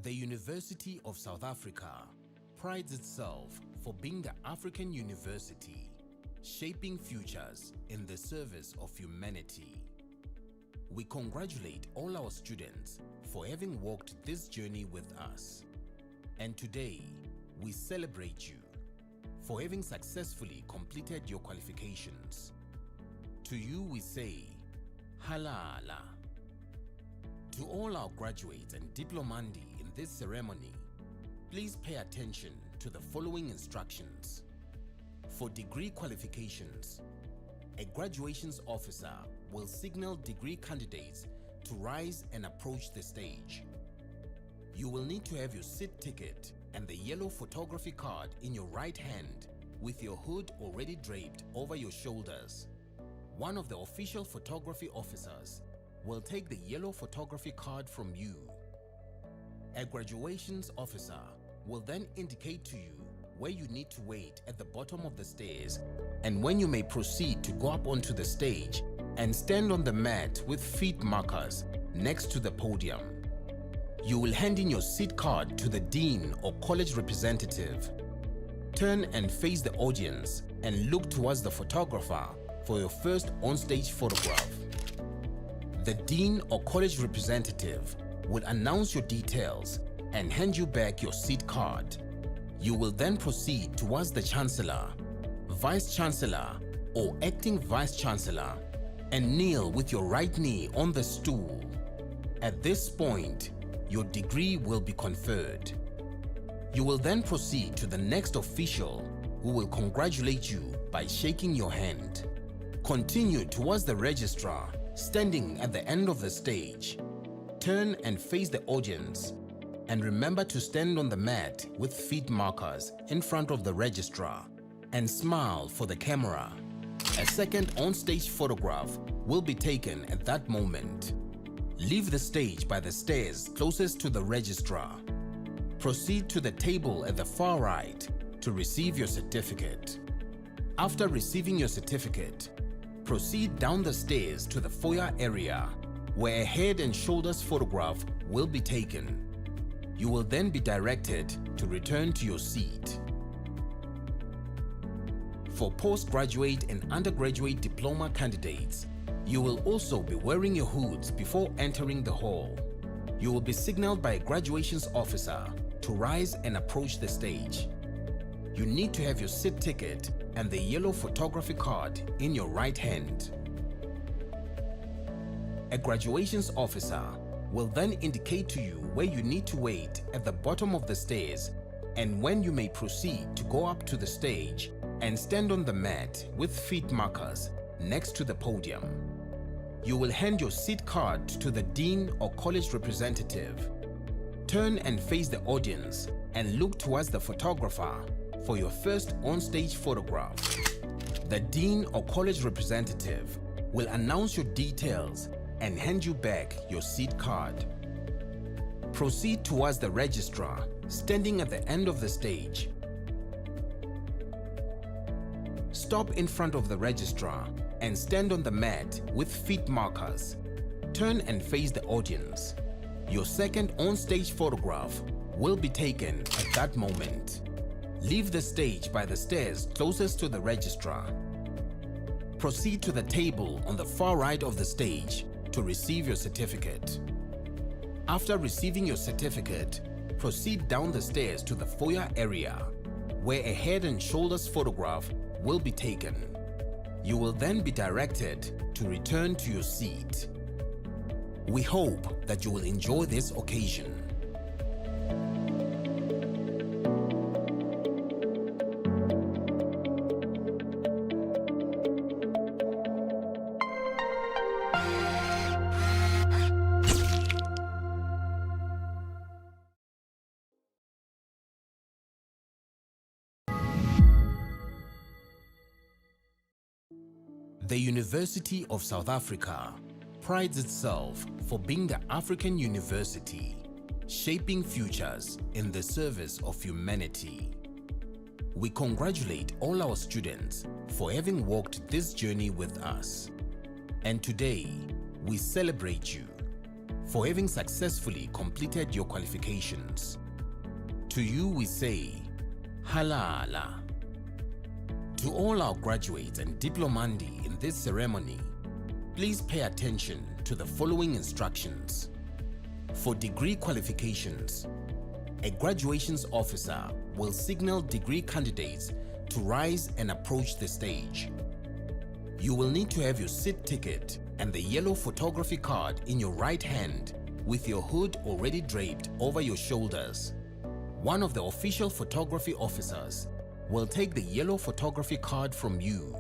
The University of South Africa prides itself for being the African university, shaping futures in the service of humanity. We congratulate all our students for having walked this journey with us. And today, we celebrate you for having successfully completed your qualifications. To you we say, Halala. To all our graduates and diplomandi in this ceremony, please pay attention to the following instructions. For degree qualifications, a graduations officer will signal degree candidates to rise and approach the stage. You will need to have your seat ticket and the yellow photography card in your right hand with your hood already draped over your shoulders. One of the official photography officers will take the yellow photography card from you. A graduations officer will then indicate to you where you need to wait at the bottom of the stairs and when you may proceed to go up onto the stage and stand on the mat with feet markers next to the podium. You will hand in your seat card to the dean or college representative. Turn and face the audience and look towards the photographer for your first on-stage photograph. The dean or college representative will announce your details and hand you back your seat card. You will then proceed towards the Chancellor, Vice Chancellor or Acting Vice Chancellor and kneel with your right knee on the stool. At this point, your degree will be conferred. You will then proceed to the next official who will congratulate you by shaking your hand. Continue towards the registrar standing at the end of the stage. Turn and face the audience and remember to stand on the mat with feet markers in front of the registrar and smile for the camera. A second on-stage photograph will be taken at that moment. Leave the stage by the stairs closest to the registrar. Proceed to the table at the far right to receive your certificate. After receiving your certificate, proceed down the stairs to the foyer area where a head and shoulders photograph will be taken. You will then be directed to return to your seat. For postgraduate and undergraduate diploma candidates, you will also be wearing your hoods before entering the hall. You will be signaled by a graduations officer to rise and approach the stage. You need to have your seat ticket and the yellow photography card in your right hand. A graduations officer will then indicate to you where you need to wait at the bottom of the stairs and when you may proceed to go up to the stage and stand on the mat with feet markers next to the podium. You will hand your seat card to the dean or college representative. Turn and face the audience and look towards the photographer for your first on-stage photograph. The dean or college representative will announce your details and hand you back your seat card. Proceed towards the registrar standing at the end of the stage. Stop in front of the registrar and stand on the mat with feet markers. Turn and face the audience. Your second on-stage photograph will be taken at that moment. Leave the stage by the stairs closest to the registrar. Proceed to the table on the far right of the stage to receive your certificate. After receiving your certificate, proceed down the stairs to the foyer area where a head and shoulders photograph will be taken. You will then be directed to return to your seat. We hope that you will enjoy this occasion. The University of South Africa prides itself for being the African university, shaping futures in the service of humanity. We congratulate all our students for having walked this journey with us. And today, we celebrate you for having successfully completed your qualifications. To you we say, Halala. To all our graduates and diplomandi in this ceremony, please pay attention to the following instructions. For degree qualifications, a graduations officer will signal degree candidates to rise and approach the stage. You will need to have your seat ticket and the yellow photography card in your right hand with your hood already draped over your shoulders. One of the official photography officers will take the yellow photography card from you.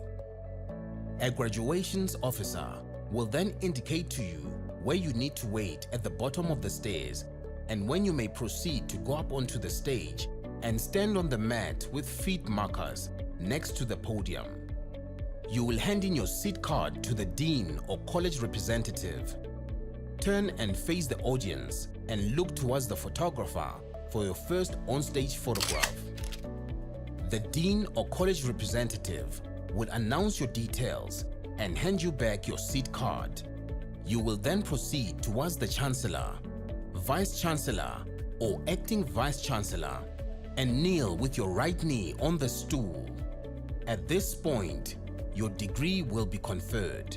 A graduations officer will then indicate to you where you need to wait at the bottom of the stairs and when you may proceed to go up onto the stage and stand on the mat with feet markers next to the podium. You will hand in your seat card to the dean or college representative. Turn and face the audience and look towards the photographer for your first on-stage photograph. The dean or college representative will announce your details and hand you back your seat card. You will then proceed towards the Chancellor, Vice Chancellor or Acting Vice Chancellor and kneel with your right knee on the stool. At this point, your degree will be conferred.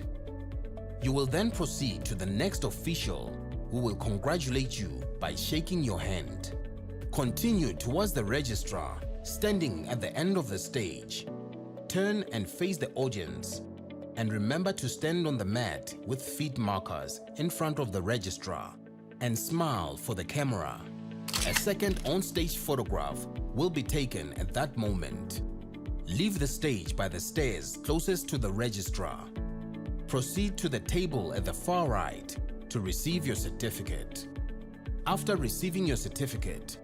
You will then proceed to the next official who will congratulate you by shaking your hand. Continue towards the registrar standing at the end of the stage. Turn and face the audience and remember to stand on the mat with feet markers in front of the registrar and smile for the camera. A second on-stage photograph will be taken at that moment. Leave the stage by the stairs closest to the registrar. Proceed to the table at the far right to receive your certificate. After receiving your certificate,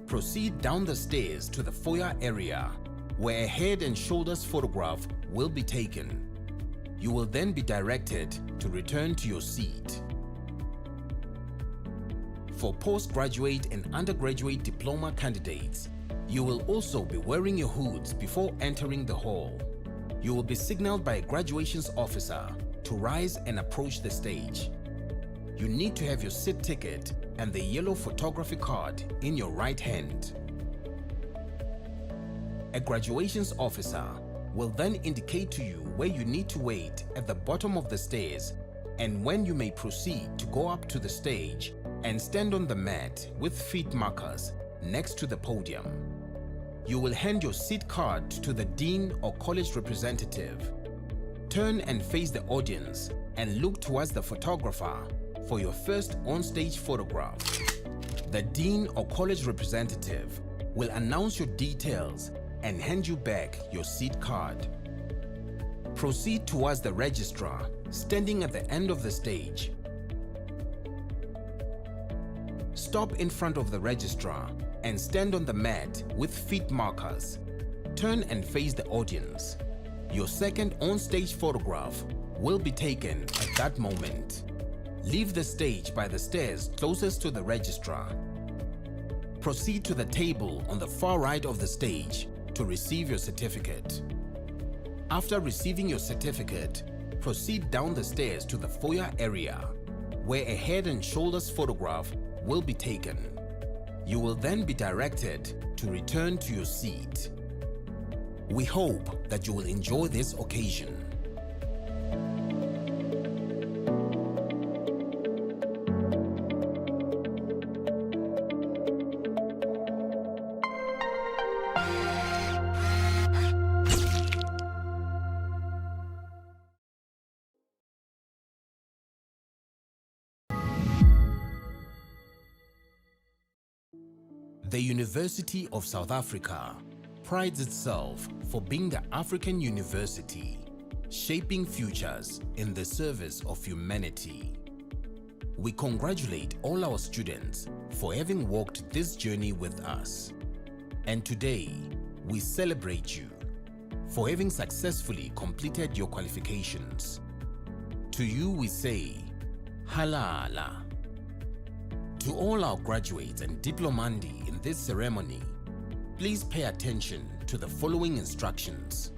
proceed down the stairs to the foyer area where a head and shoulders photograph will be taken. You will then be directed to return to your seat. For postgraduate and undergraduate diploma candidates, you will also be wearing your hoods before entering the hall. You will be signaled by a graduations officer to rise and approach the stage. You need to have your seat ticket and the yellow photography card in your right hand. A graduations officer will then indicate to you where you need to wait at the bottom of the stairs and when you may proceed to go up to the stage and stand on the mat with feet markers next to the podium. You will hand your seat card to the dean or college representative. Turn and face the audience and look towards the photographer for your first on-stage photograph. The dean or college representative will announce your details and hand you back your seat card. Proceed towards the registrar standing at the end of the stage. Stop in front of the registrar and stand on the mat with feet markers. Turn and face the audience. Your second on-stage photograph will be taken at that moment. Leave the stage by the stairs closest to the registrar. Proceed to the table on the far right of the stage to receive your certificate. After receiving your certificate, proceed down the stairs to the foyer area where a head and shoulders photograph will be taken. You will then be directed to return to your seat. We hope that you will enjoy this occasion. The University of South Africa prides itself for being the African university, shaping futures in the service of humanity. We congratulate all our students for having walked this journey with us. And today, we celebrate you for having successfully completed your qualifications. To you we say, Halala. To all our graduates and diplomandi in this ceremony, please pay attention to the following instructions.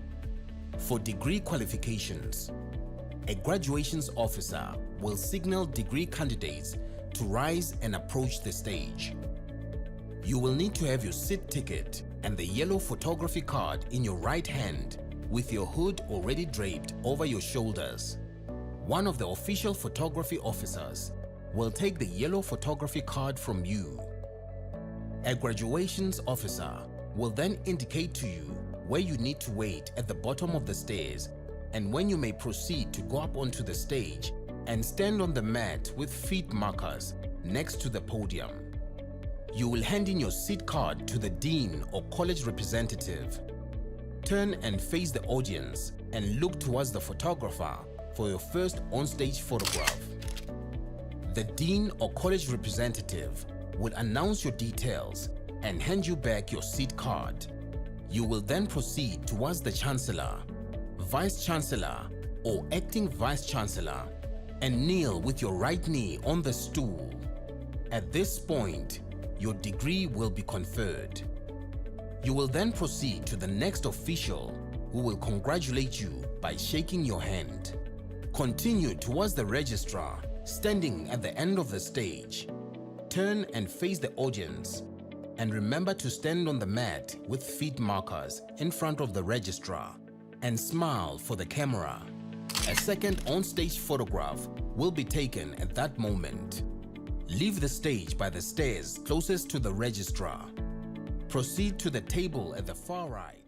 For degree qualifications, a graduations officer will signal degree candidates to rise and approach the stage. You will need to have your seat ticket and the yellow photography card in your right hand with your hood already draped over your shoulders. One of the official photography officers will take the yellow photography card from you. A graduations officer will then indicate to you where you need to wait at the bottom of the stairs and when you may proceed to go up onto the stage and stand on the mat with feet markers next to the podium. You will hand in your seat card to the dean or college representative. Turn and face the audience and look towards the photographer for your first onstage photograph. The dean or college representative will announce your details and hand you back your seat card. You will then proceed towards the Chancellor, Vice Chancellor or Acting Vice Chancellor and kneel with your right knee on the stool. At this point, your degree will be conferred. You will then proceed to the next official who will congratulate you by shaking your hand. Continue towards the registrar standing at the end of the stage. Turn and face the audience and remember to stand on the mat with feet markers in front of the registrar and smile for the camera. A second on-stage photograph will be taken at that moment. Leave the stage by the stairs closest to the registrar. Proceed to the table at the far right.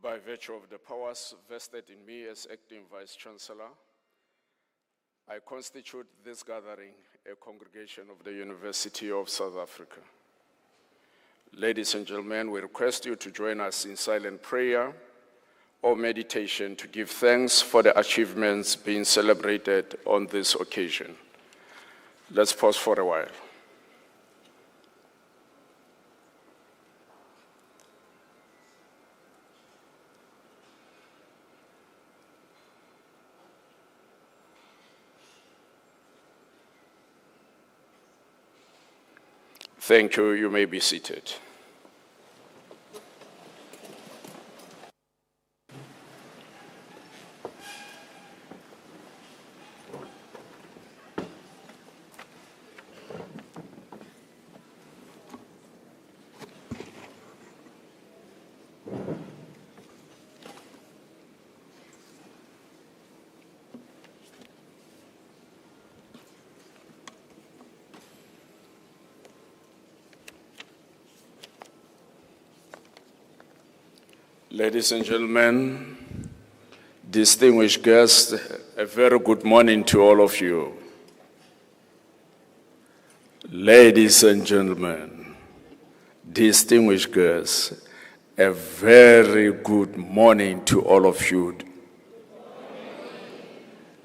By virtue of the powers vested in me as Acting Vice Chancellor, I constitute this gathering a congregation of the University of South Africa. Ladies and gentlemen, we request you to join us in silent prayer or meditation to give thanks for the achievements being celebrated on this occasion. Let's pause for a while. Thank you. You may be seated. Ladies and gentlemen, distinguished guests, a very good morning to all of you. Ladies and gentlemen, distinguished guests, a very good morning to all of you.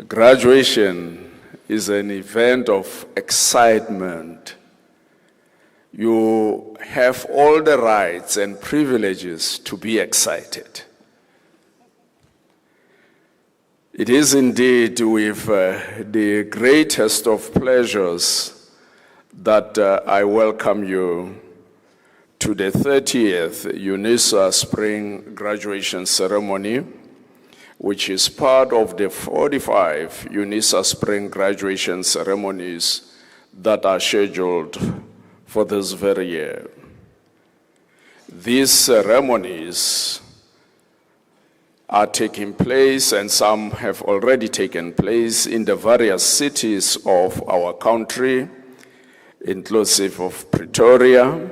Graduation is an event of excitement. You have all the rights and privileges to be excited. It is indeed with the greatest of pleasures that I welcome you to the 30th UNISA Spring Graduation Ceremony, which is part of the 45 UNISA Spring Graduation Ceremonies that are scheduled for this very year. These ceremonies are taking place, and some have already taken place in the various cities of our country, inclusive of Pretoria,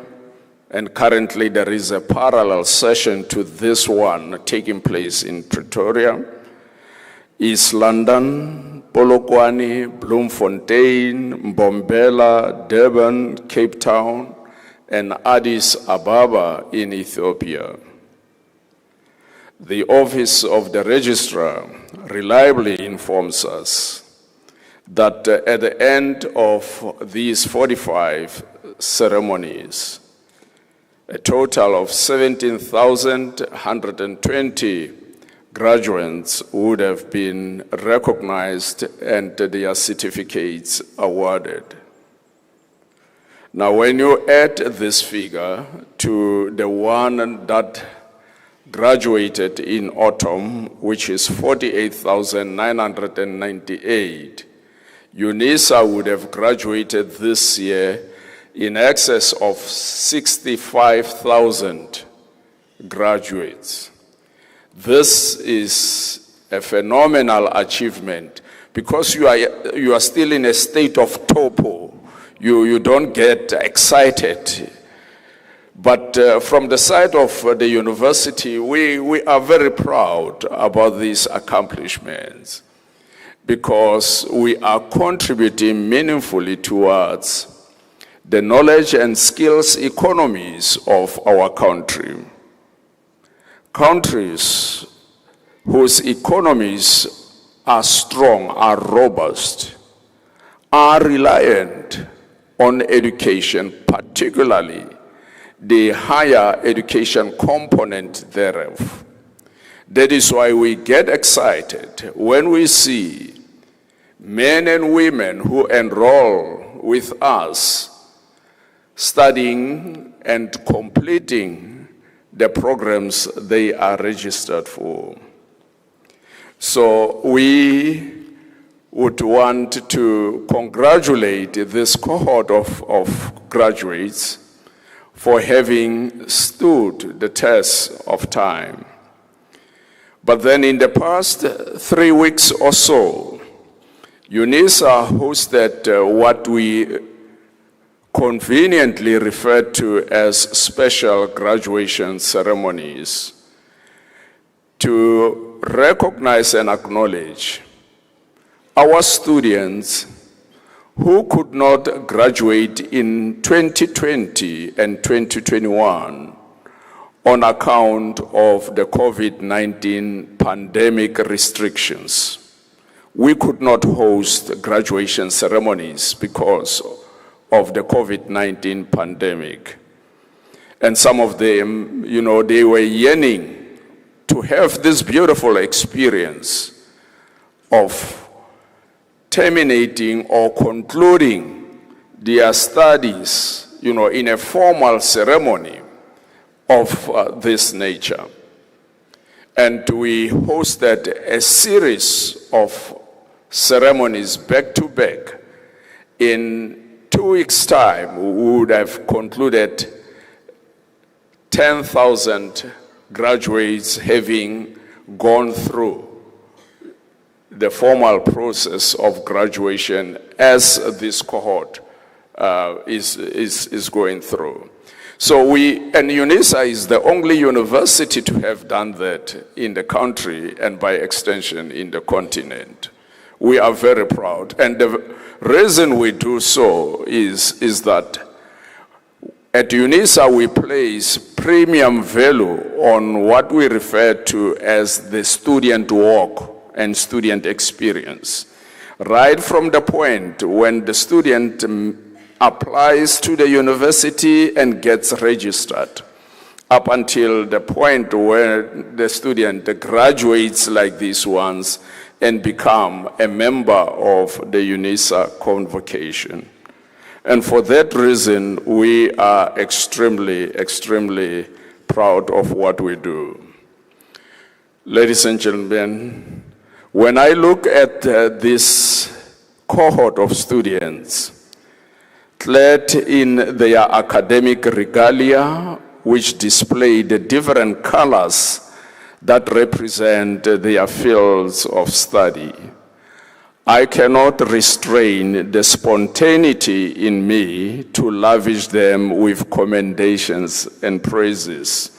and currently there is a parallel session to this one taking place in Pretoria, East London, Polokwane, Bloemfontein, Mbombela, Durban, Cape Town, and Addis Ababa in Ethiopia. The Office of the Registrar reliably informs us that at the end of these 45 ceremonies, a total of 17,120 graduates would have been recognized and their certificates awarded. Now, when you add this figure to the one that graduated in autumn, which is 48,998, UNISA would have graduated this year in excess of 65,000 graduates. This is a phenomenal achievement because you are still in a state of torpor. You don't get excited. But from the side of the university, we are very proud about these accomplishments because we are contributing meaningfully towards the knowledge and skills economies of our country. Countries whose economies are strong, are robust, are reliant on education, particularly the higher education component thereof. That is why we get excited when we see men and women who enroll with us studying and completing the programs they are registered for. So we would want to congratulate this cohort of graduates for having stood the test of time. But then in the past 3 weeks or so, UNISA hosted what we conveniently referred to as special graduation ceremonies. to recognize and acknowledge our students who could not graduate in 2020 and 2021 on account of the COVID-19 pandemic restrictions. We could not host graduation ceremonies because of the COVID-19 pandemic. And some of them, they were yearning to have this beautiful experience of terminating or concluding their studies, in a formal ceremony of this nature. And we hosted a series of ceremonies back to back. In 2 weeks' time, we would have concluded 10,000 graduates having gone through the formal process of graduation as this cohort is going through. So and UNISA is the only university to have done that in the country and by extension in the continent. We are very proud. And the reason we do so is that at UNISA we place premium value on what we refer to as the student walk and student experience. Right from the point when the student applies to the university and gets registered, up until the point where the student graduates like these ones and become a member of the UNISA convocation. And for that reason, we are extremely, extremely proud of what we do. Ladies and gentlemen, when I look at this cohort of students, clad in their academic regalia, which display the different colors that represent their fields of study, I cannot restrain the spontaneity in me to lavish them with commendations and praises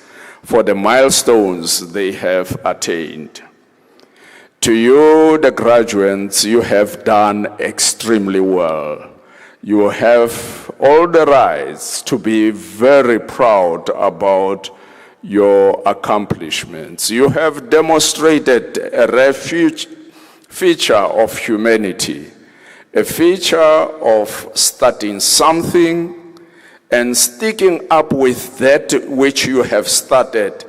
for the milestones they have attained. To you, the graduates, you have done extremely well. You have all the rights to be very proud about your accomplishments. You have demonstrated a rare feature of humanity, a feature of starting something and sticking up with that which you have started,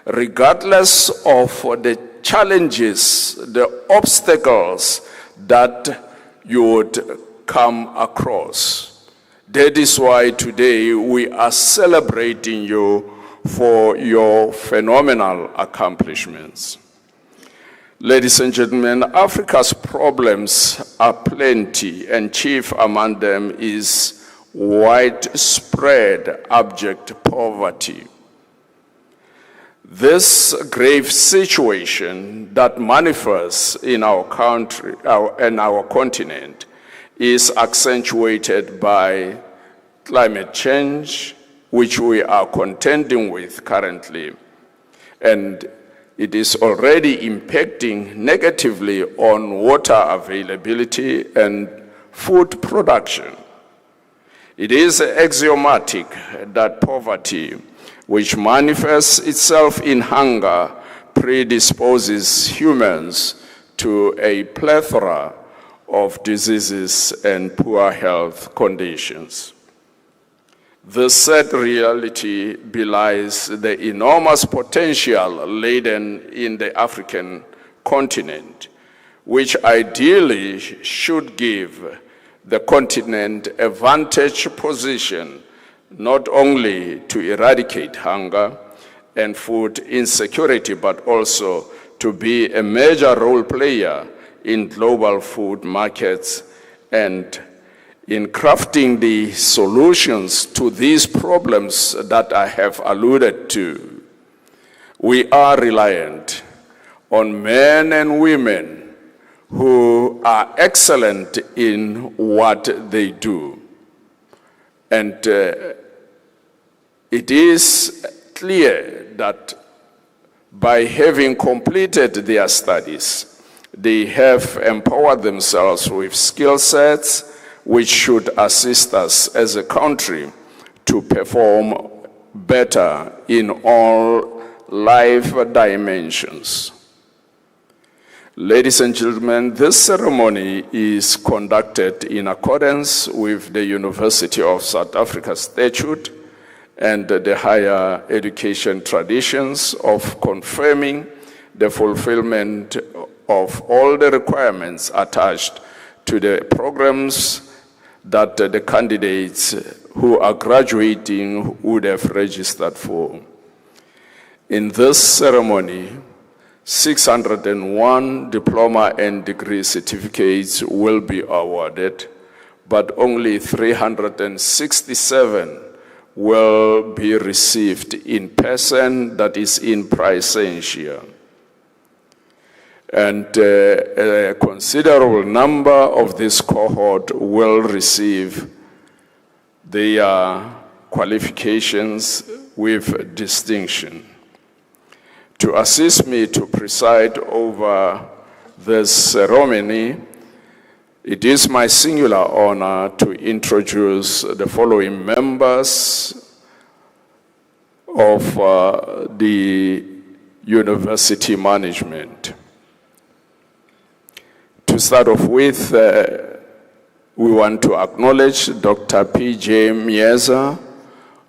regardless of the challenges, the obstacles that you would come across. That is why today we are celebrating you for your phenomenal accomplishments. Ladies and gentlemen, Africa's problems are plenty, and chief among them is widespread abject poverty. This grave situation that manifests in our country and our continent is accentuated by climate change, which we are contending with currently, and it is already impacting negatively on water availability and food production. It is axiomatic that poverty, which manifests itself in hunger, predisposes humans to a plethora of diseases and poor health conditions. This sad reality belies the enormous potential laden in the African continent, which ideally should give the continent a vantage position not only to eradicate hunger and food insecurity, but also to be a major role player in global food markets and in crafting the solutions to these problems that I have alluded to. We are reliant on men and women who are excellent in what they do. And it is clear that by having completed their studies, they have empowered themselves with skill sets which should assist us as a country to perform better in all life dimensions. Ladies and gentlemen, this ceremony is conducted in accordance with the University of South Africa Statute and the higher education traditions of confirming the fulfillment of all the requirements attached to the programs that the candidates who are graduating would have registered for. In this ceremony, 601 diploma and degree certificates will be awarded, but only 367 will be received in person, that is in Praesentia. And a considerable number of this cohort will receive their qualifications with distinction. To assist me to preside over this ceremony, it is my singular honor to introduce the following members of the university management. To start off with, we want to acknowledge Dr. P.J. Mieza,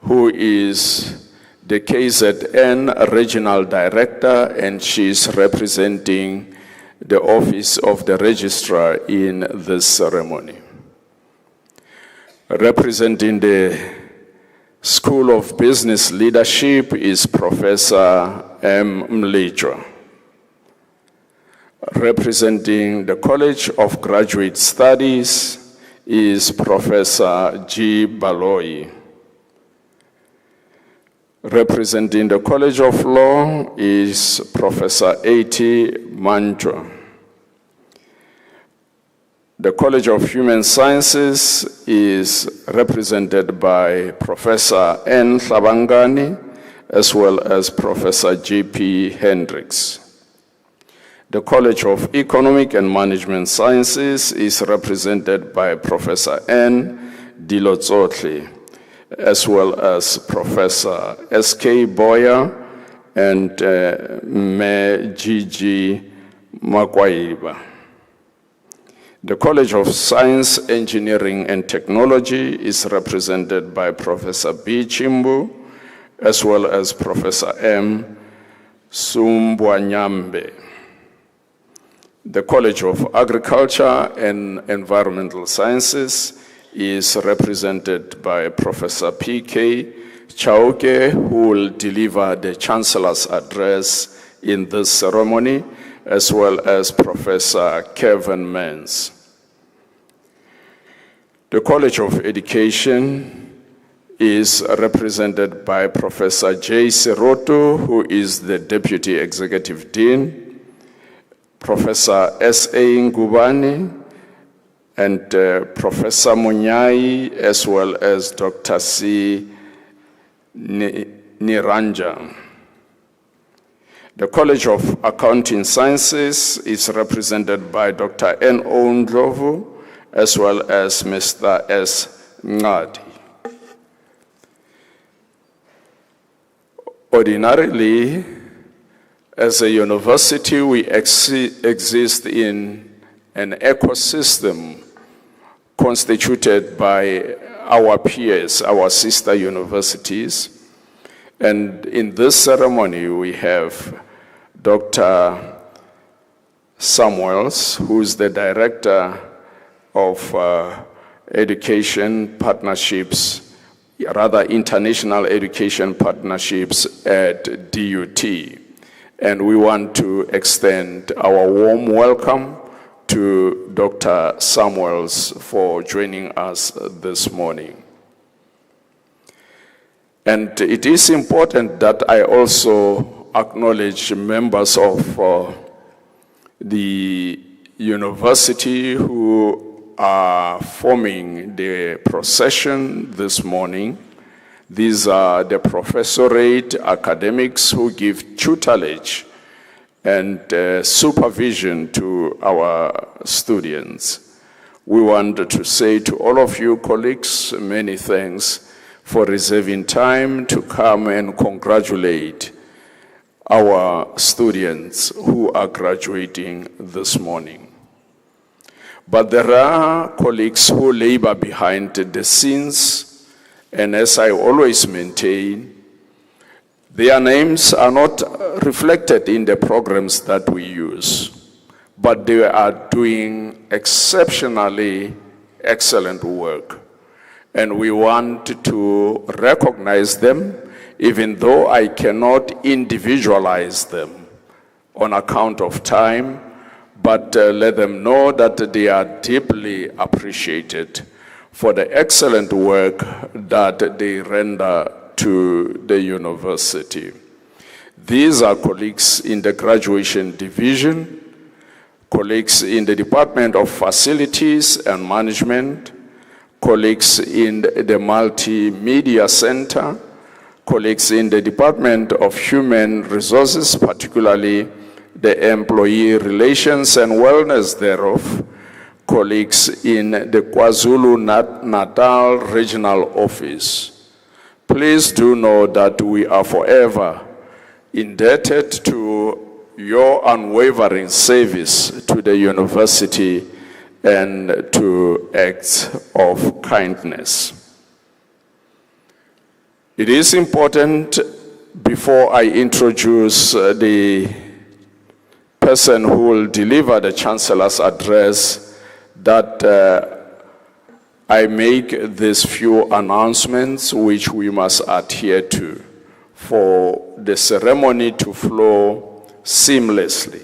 who is the KZN Regional Director, and she's representing the Office of the Registrar in this ceremony. Representing the School of Business Leadership is Professor M. Mlejwa. Representing the College of Graduate Studies is Professor G. Baloyi. Representing the College of Law is Professor A.T. Manjwa. The College of Human Sciences is represented by Professor N. Hlabangani, as well as Professor J.P. Hendricks. The College of Economic and Management Sciences is represented by Professor N. Dilotsotli, as well as Professor S.K. Boyer and Me Gigi Makwaiba. The College of Science, Engineering and Technology is represented by Professor B. Chimbu, as well as Professor M. Sumbwanyambe. The College of Agriculture and Environmental Sciences is represented by Professor P.K. Chauke, who will deliver the Chancellor's address in this ceremony, as well as Professor Kevin Mans. The College of Education is represented by Professor J. Seroto, who is the Deputy Executive Dean, Professor S.A. Ngubani, and Professor Munyai, as well as Dr. C. Niranja. The College of Accounting Sciences is represented by Dr. N. Ondlovu, as well as Mr. S. Ngadi. Ordinarily, as a university, we exist in an ecosystem constituted by our peers, our sister universities. And in this ceremony, we have Dr. Samuels, who is the Director of Education Partnerships, rather International Education Partnerships at DUT. And we want to extend our warm welcome to Dr. Samuels for joining us this morning. And it is important that I also acknowledge members of the university who are forming the procession this morning. These are the professorate academics who give tutelage and supervision to our students. We want to say to all of you colleagues, many thanks for reserving time to come and congratulate our students who are graduating this morning. But there are colleagues who labor behind the scenes, and as I always maintain, their names are not reflected in the programs that we use, but they are doing exceptionally excellent work. And we want to recognize them, even though I cannot individualize them on account of time, but let them know that they are deeply appreciated for the excellent work that they render to the university. These are colleagues in the graduation division, colleagues in the Department of Facilities and Management, colleagues in the Multimedia Center, colleagues in the Department of Human Resources, particularly the Employee Relations and Wellness thereof, colleagues in the KwaZulu-Natal Regional Office. Please do know that we are forever indebted to your unwavering service to the university and to acts of kindness. It is important, before I introduce the person who will deliver the Chancellor's address, that I make these few announcements which we must adhere to for the ceremony to flow seamlessly.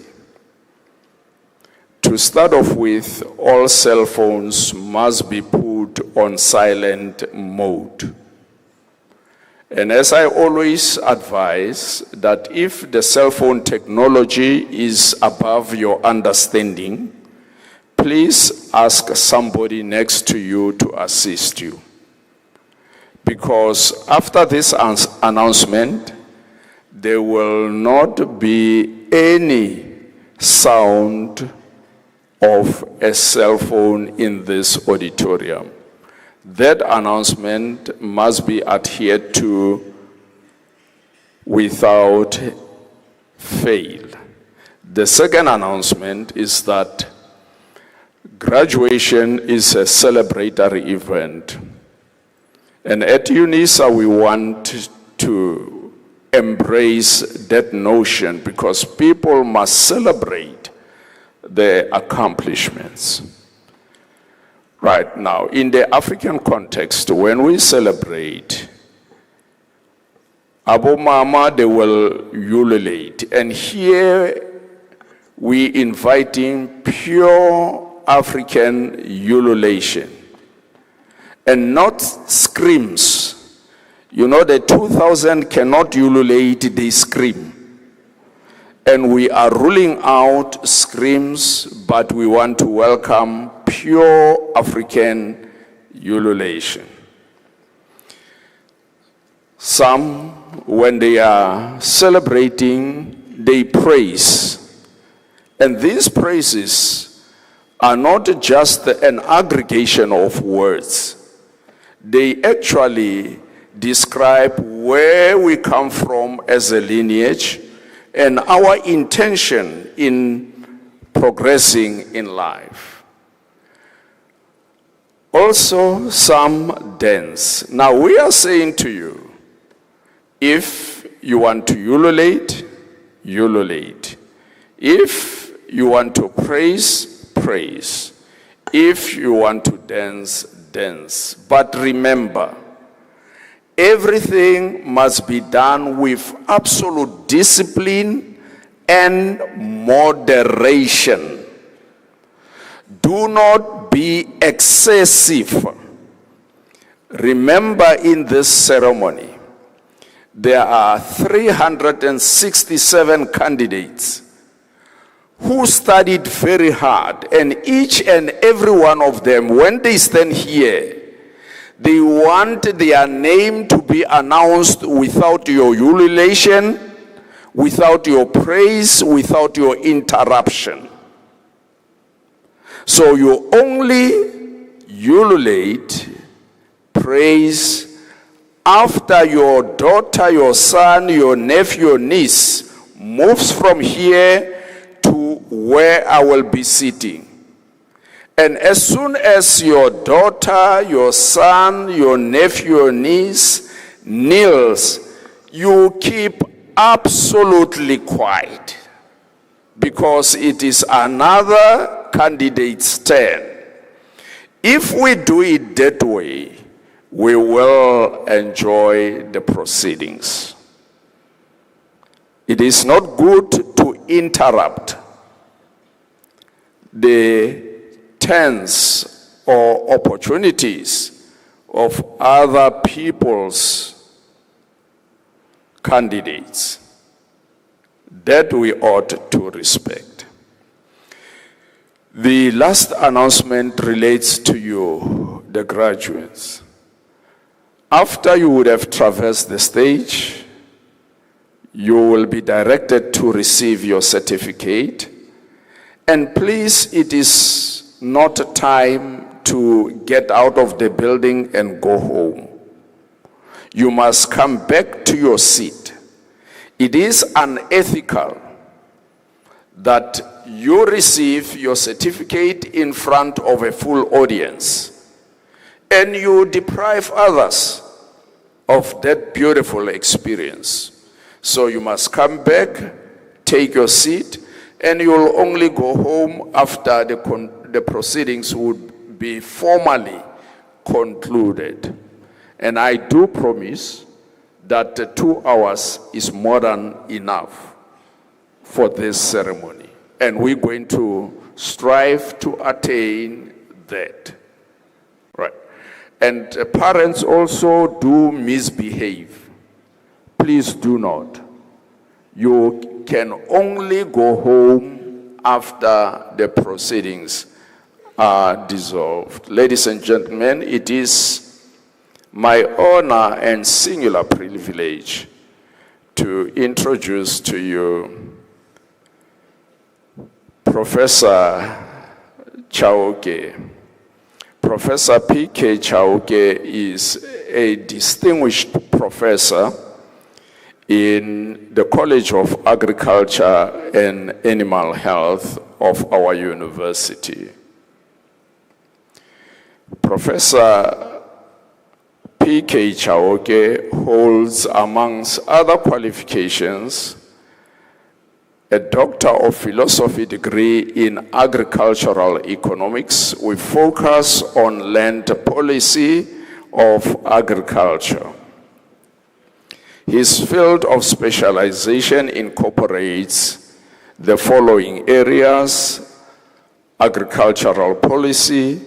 To start off with, all cell phones must be put on silent mode. And as I always advise, that if the cell phone technology is above your understanding, please ask somebody next to you to assist you. Because after this announcement, there will not be any sound of a cell phone in this auditorium. That announcement must be adhered to without fail. The second announcement is that graduation is a celebratory event. And at UNISA, we want to embrace that notion because people must celebrate their accomplishments. Right now, in the African context, when we celebrate, Abu Mama, they will ululate. And here we inviting pure African ululation and not screams. You know, the 2000 cannot ululate, they scream. And we are ruling out screams, but we want to welcome pure African ululation. Some, when they are celebrating, they praise. And these praises are not just an aggregation of words. They actually describe where we come from as a lineage and our intention in progressing in life. Also, some dance. Now, we are saying to you, if you want to ululate, ululate. If you want to praise, praise. If you want to dance, dance. But remember, everything must be done with absolute discipline and moderation. Do not be excessive. Remember, in this ceremony, there are 367 candidates who studied very hard, and each and every one of them, when they stand here, They want their name to be announced without your ululation, without your praise, without your interruption. So you only ululate, praise, after your daughter, your son, your nephew, your niece moves from here to where I will be sitting. And as soon as your daughter, your son, your nephew, your niece kneels, you keep absolutely quiet, because it is another candidate's turn. If we do it that way, we will enjoy the proceedings. It is not good to interrupt the turns or opportunities of other people's candidates. That we ought to respect. The last announcement relates to you, the graduates. After you would have traversed the stage, you will be directed to receive your certificate. And please, it is not time to get out of the building and go home. You must come back to your seat. It is unethical that you receive your certificate in front of a full audience and you deprive others of that beautiful experience. So you must come back, take your seat, and you will only go home after the proceedings would be formally concluded. And I do promise that 2 hours is more than enough for this ceremony. And we're going to strive to attain that. Right. And parents also do misbehave. Please do not. You can only go home after the proceedings are dissolved. Ladies and gentlemen, it is my honor and singular privilege to introduce to you Professor Chauke. Professor P.K. Chauke is a distinguished professor in the College of Agriculture and Animal Health of our university. Professor P.K. Chauke holds, amongst other qualifications, a Doctor of Philosophy degree in Agricultural Economics with focus on land policy of agriculture. His field of specialization incorporates the following areas: agricultural policy,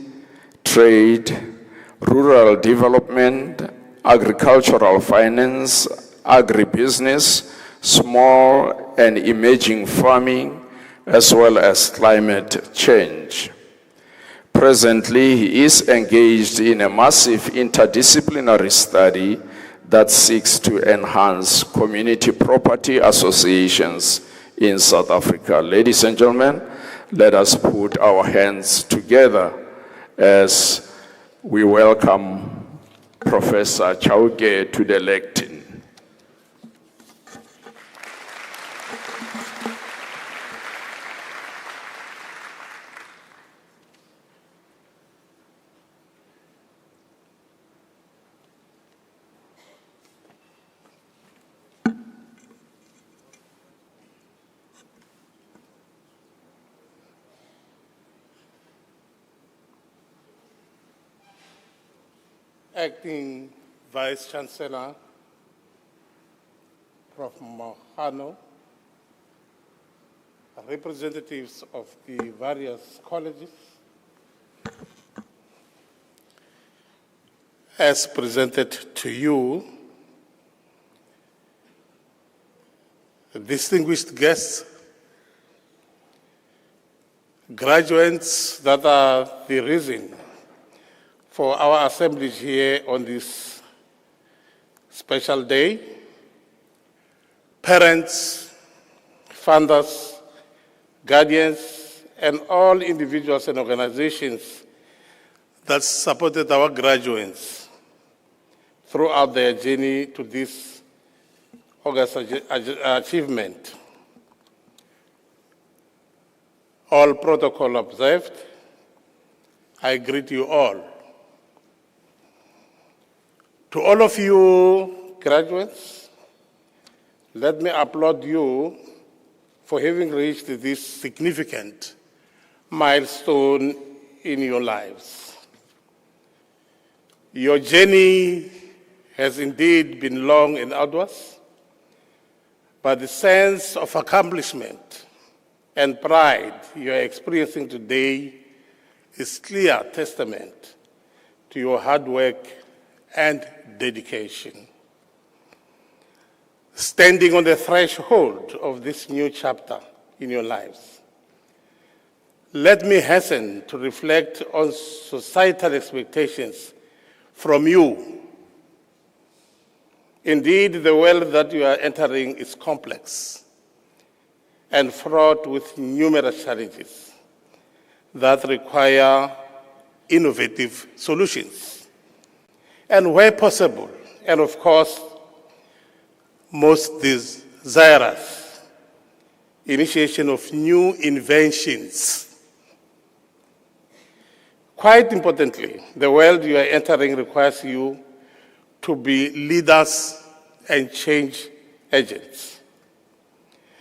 trade, rural development, agricultural finance, agribusiness, small and emerging farming, as well as climate change. Presently, he is engaged in a massive interdisciplinary study that seeks to enhance community property associations in South Africa. Ladies and gentlemen, let us put our hands together as we welcome Professor Chauke to the lectern. Acting Vice Chancellor, Prof. Mohano, representatives of the various colleges, as presented to you, distinguished guests, graduates that are the reason for our assemblage here on this special day. Parents, funders, guardians, and all individuals and organizations that supported our graduates throughout their journey to this august achievement. All protocol observed, I greet you all. To all of you graduates, let me applaud you for having reached this significant milestone in your lives. Your journey has indeed been long and arduous, but the sense of accomplishment and pride you are experiencing today is clear testament to your hard work and dedication. Standing on the threshold of this new chapter in your lives, let me hasten to reflect on societal expectations from you. Indeed, the world that you are entering is complex and fraught with numerous challenges that require innovative solutions. And where possible, and of course, most desirous, initiation of new inventions. Quite importantly, the world you are entering requires you to be leaders and change agents.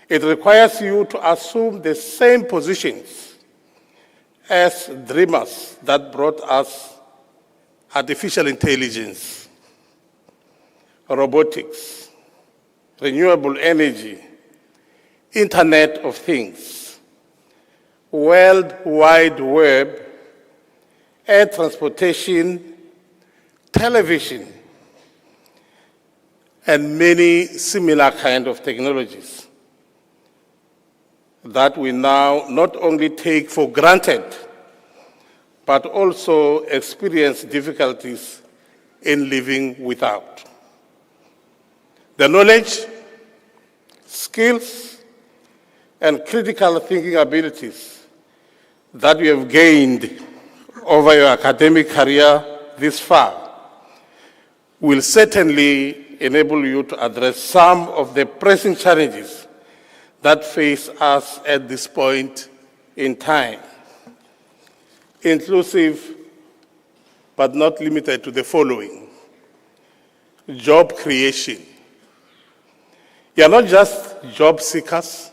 It requires you to assume the same positions as dreamers that brought us artificial intelligence, robotics, renewable energy, Internet of Things, World Wide Web, air transportation, television, and many similar kind of technologies that we now not only take for granted, but also experience difficulties in living without. The knowledge, skills, and critical thinking abilities that you have gained over your academic career this far will certainly enable you to address some of the pressing challenges that face us at this point in time, inclusive but not limited to the following: job creation. You are not just job seekers,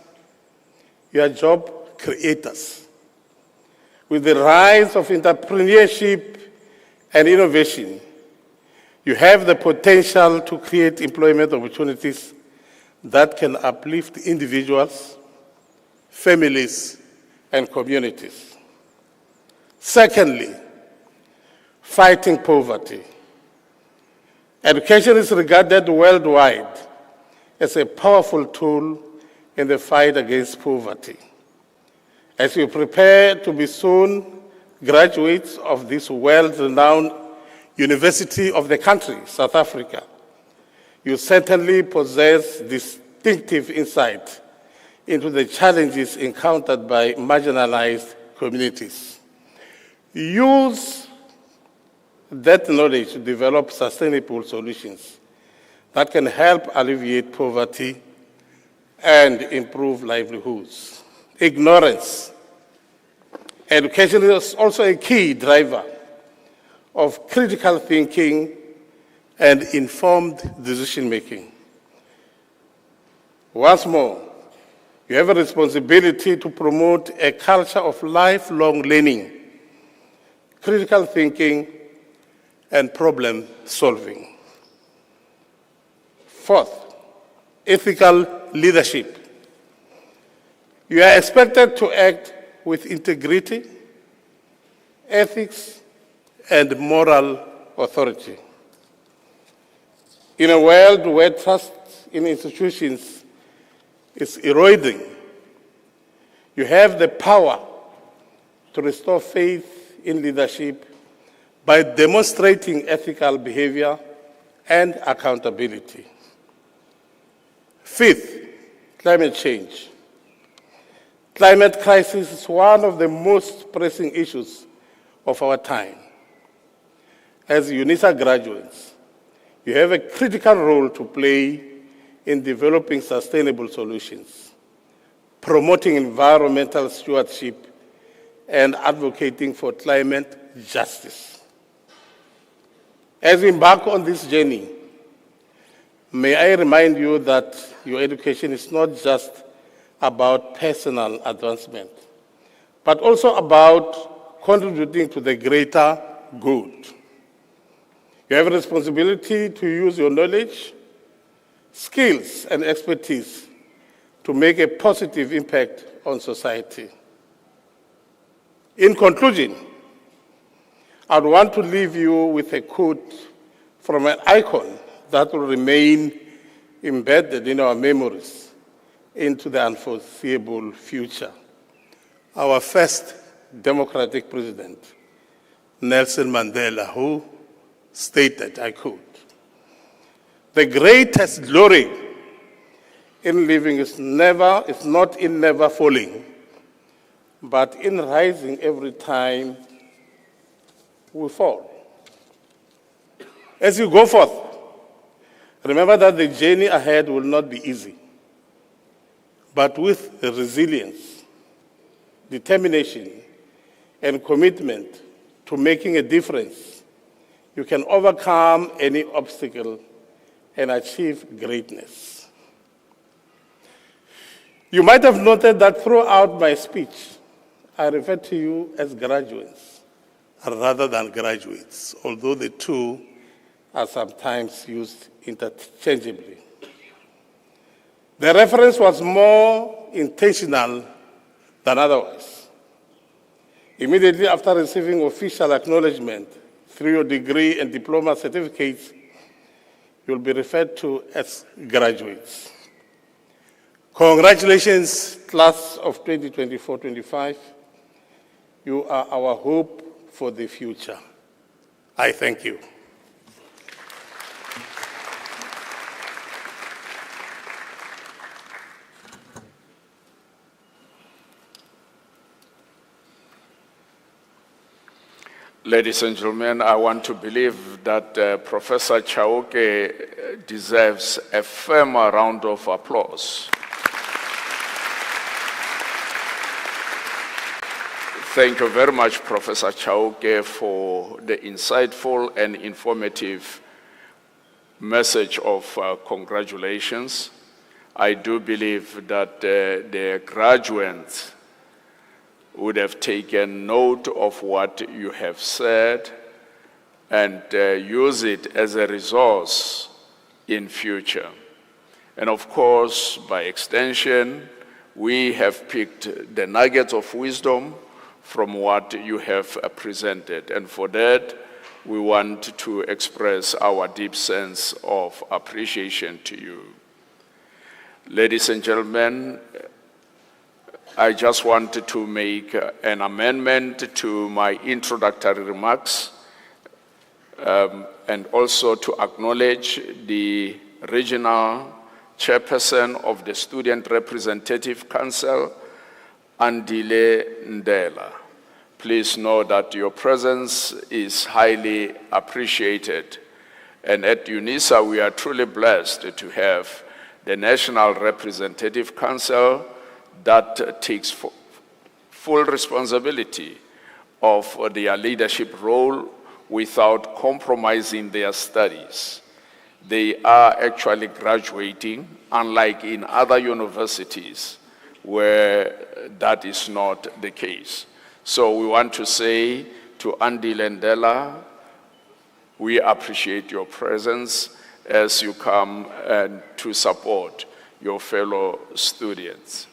you are job creators. With the rise of entrepreneurship and innovation, you have the potential to create employment opportunities that can uplift individuals, families, and communities. Secondly, fighting poverty. Education is regarded worldwide as a powerful tool in the fight against poverty. As you prepare to be soon graduates of this world-renowned university of the country, South Africa, you certainly possess distinctive insight into the challenges encountered by marginalized communities. Use that knowledge to develop sustainable solutions that can help alleviate poverty and improve livelihoods. Ignorance. Education is also a key driver of critical thinking and informed decision-making. Once more, you have a responsibility to promote a culture of lifelong learning, critical thinking, and problem solving. Fourth, ethical leadership. You are expected to act with integrity, ethics, and moral authority. In a world where trust in institutions is eroding, you have the power to restore faith in leadership by demonstrating ethical behavior and accountability. Fifth, climate change. Climate crisis is one of the most pressing issues of our time. As UNISA graduates, you have a critical role to play in developing sustainable solutions, promoting environmental stewardship, and advocating for climate justice. As we embark on this journey, may I remind you that your education is not just about personal advancement, but also about contributing to the greater good. You have a responsibility to use your knowledge, skills, and expertise to make a positive impact on society. In conclusion, I would want to leave you with a quote from an icon that will remain embedded in our memories into the unforeseeable future. Our first democratic president, Nelson Mandela, who stated, I quote, "The greatest glory in living is not in never falling, but in rising every time we fall." As you go forth, remember that the journey ahead will not be easy, but with resilience, determination, and commitment to making a difference, you can overcome any obstacle and achieve greatness. You might have noted that throughout my speech, I refer to you as graduates rather than graduates, although the two are sometimes used interchangeably. The reference was more intentional than otherwise. Immediately after receiving official acknowledgement through your degree and diploma certificates, you'll be referred to as graduates. Congratulations, class of 2024-25. You are our hope for the future. I thank you. Ladies and gentlemen, I want to believe that Professor Chauke deserves a firm round of applause. Thank you very much, Professor Chauke, for the insightful and informative message of congratulations. I do believe that the graduates would have taken note of what you have said and use it as a resource in future. And of course, by extension, we have picked the nuggets of wisdom from what you have presented. And for that, we want to express our deep sense of appreciation to you. Ladies and gentlemen, I just wanted to make an amendment to my introductory remarks and also to acknowledge the regional chairperson of the Student Representative Council, Andile Ndela. Please know that your presence is highly appreciated. And at UNISA, we are truly blessed to have the National Representative Council that takes full responsibility of their leadership role without compromising their studies. They are actually graduating, unlike in other universities where that is not the case. So we want to say to Andile Ndela, we appreciate your presence as you come to support your fellow students.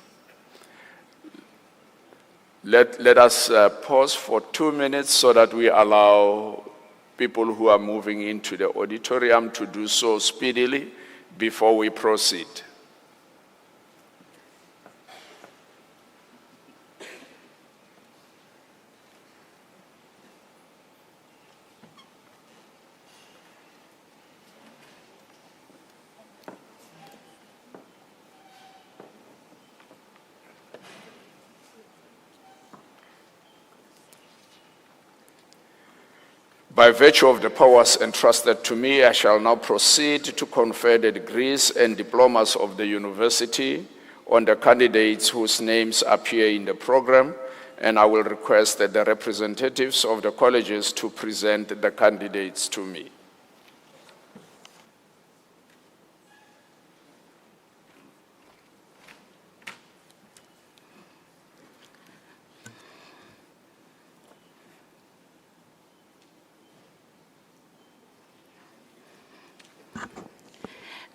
Let us pause for 2 minutes so that we allow people who are moving into the auditorium to do so speedily before we proceed. By virtue of the powers entrusted to me, I shall now proceed to confer the degrees and diplomas of the university on the candidates whose names appear in the program, and I will request that the representatives of the colleges to present the candidates to me.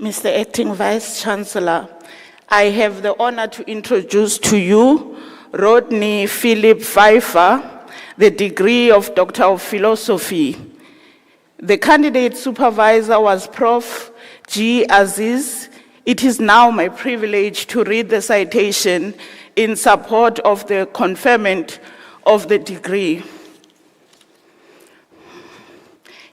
Mr. Acting Vice Chancellor, I have the honor to introduce to you Rodney Philip Pfeiffer, the degree of Doctor of Philosophy. The candidate supervisor was Prof. G. Aziz. It is now my privilege to read the citation in support of the conferment of the degree.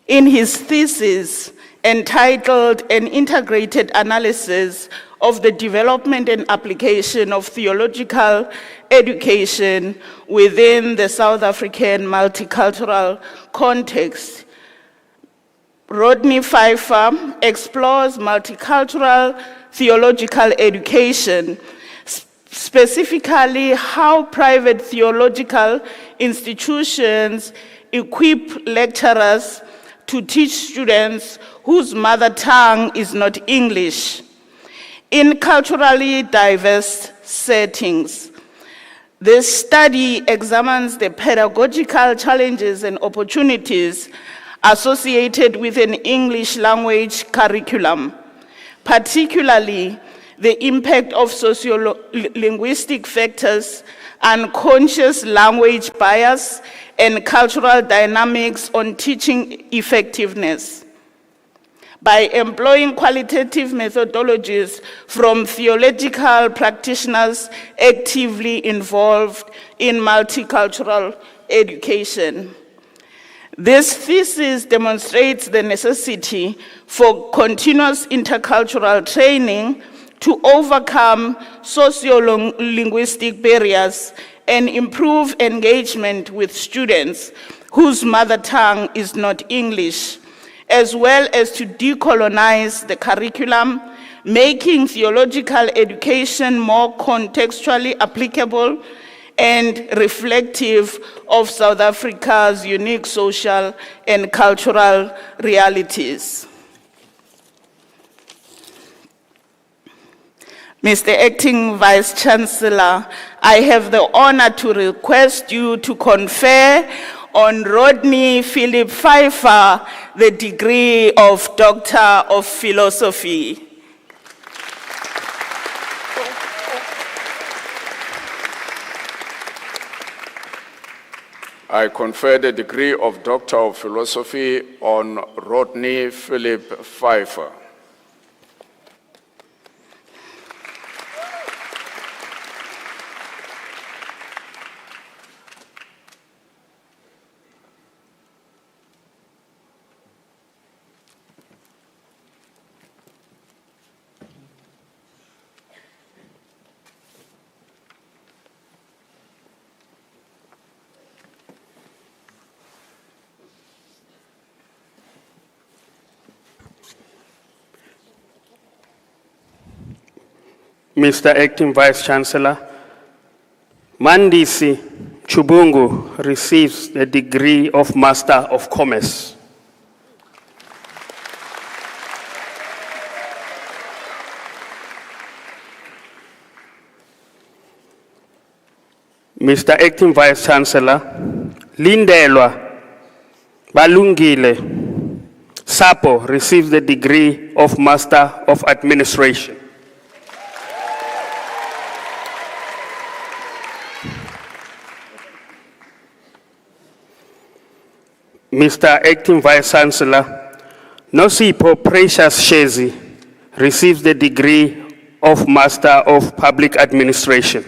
In his thesis, entitled An Integrated Analysis of the Development and Application of Theological Education Within the South African Multicultural Context, Rodney Pfeiffer explores multicultural theological education, specifically how private theological institutions equip lecturers to teach students whose mother tongue is not English in culturally diverse settings. This study examines the pedagogical challenges and opportunities associated with an English language curriculum, particularly the impact of socio-linguistic factors, unconscious language bias, and cultural dynamics on teaching effectiveness. By employing qualitative methodologies from theological practitioners actively involved in multicultural education. This thesis demonstrates the necessity for continuous intercultural training to overcome socio-linguistic barriers and improve engagement with students whose mother tongue is not English, as well as to decolonize the curriculum, making theological education more contextually applicable and reflective of South Africa's unique social and cultural realities. Mr. Acting Vice Chancellor, I have the honor to request you to confer on Rodney Philip Pfeiffer the degree of Doctor of Philosophy. I confer the degree of Doctor of Philosophy on Rodney Philip Pfeiffer. Mr. Acting Vice Chancellor, Mandisi Chubungu receives the degree of Master of Commerce. Mr. Acting Vice Chancellor, Lindelwa Balungile Sapo receives the degree of Master of Administration. Mr. Acting Vice Chancellor, Nosipo Precious Shezi receives the degree of Master of Public Administration.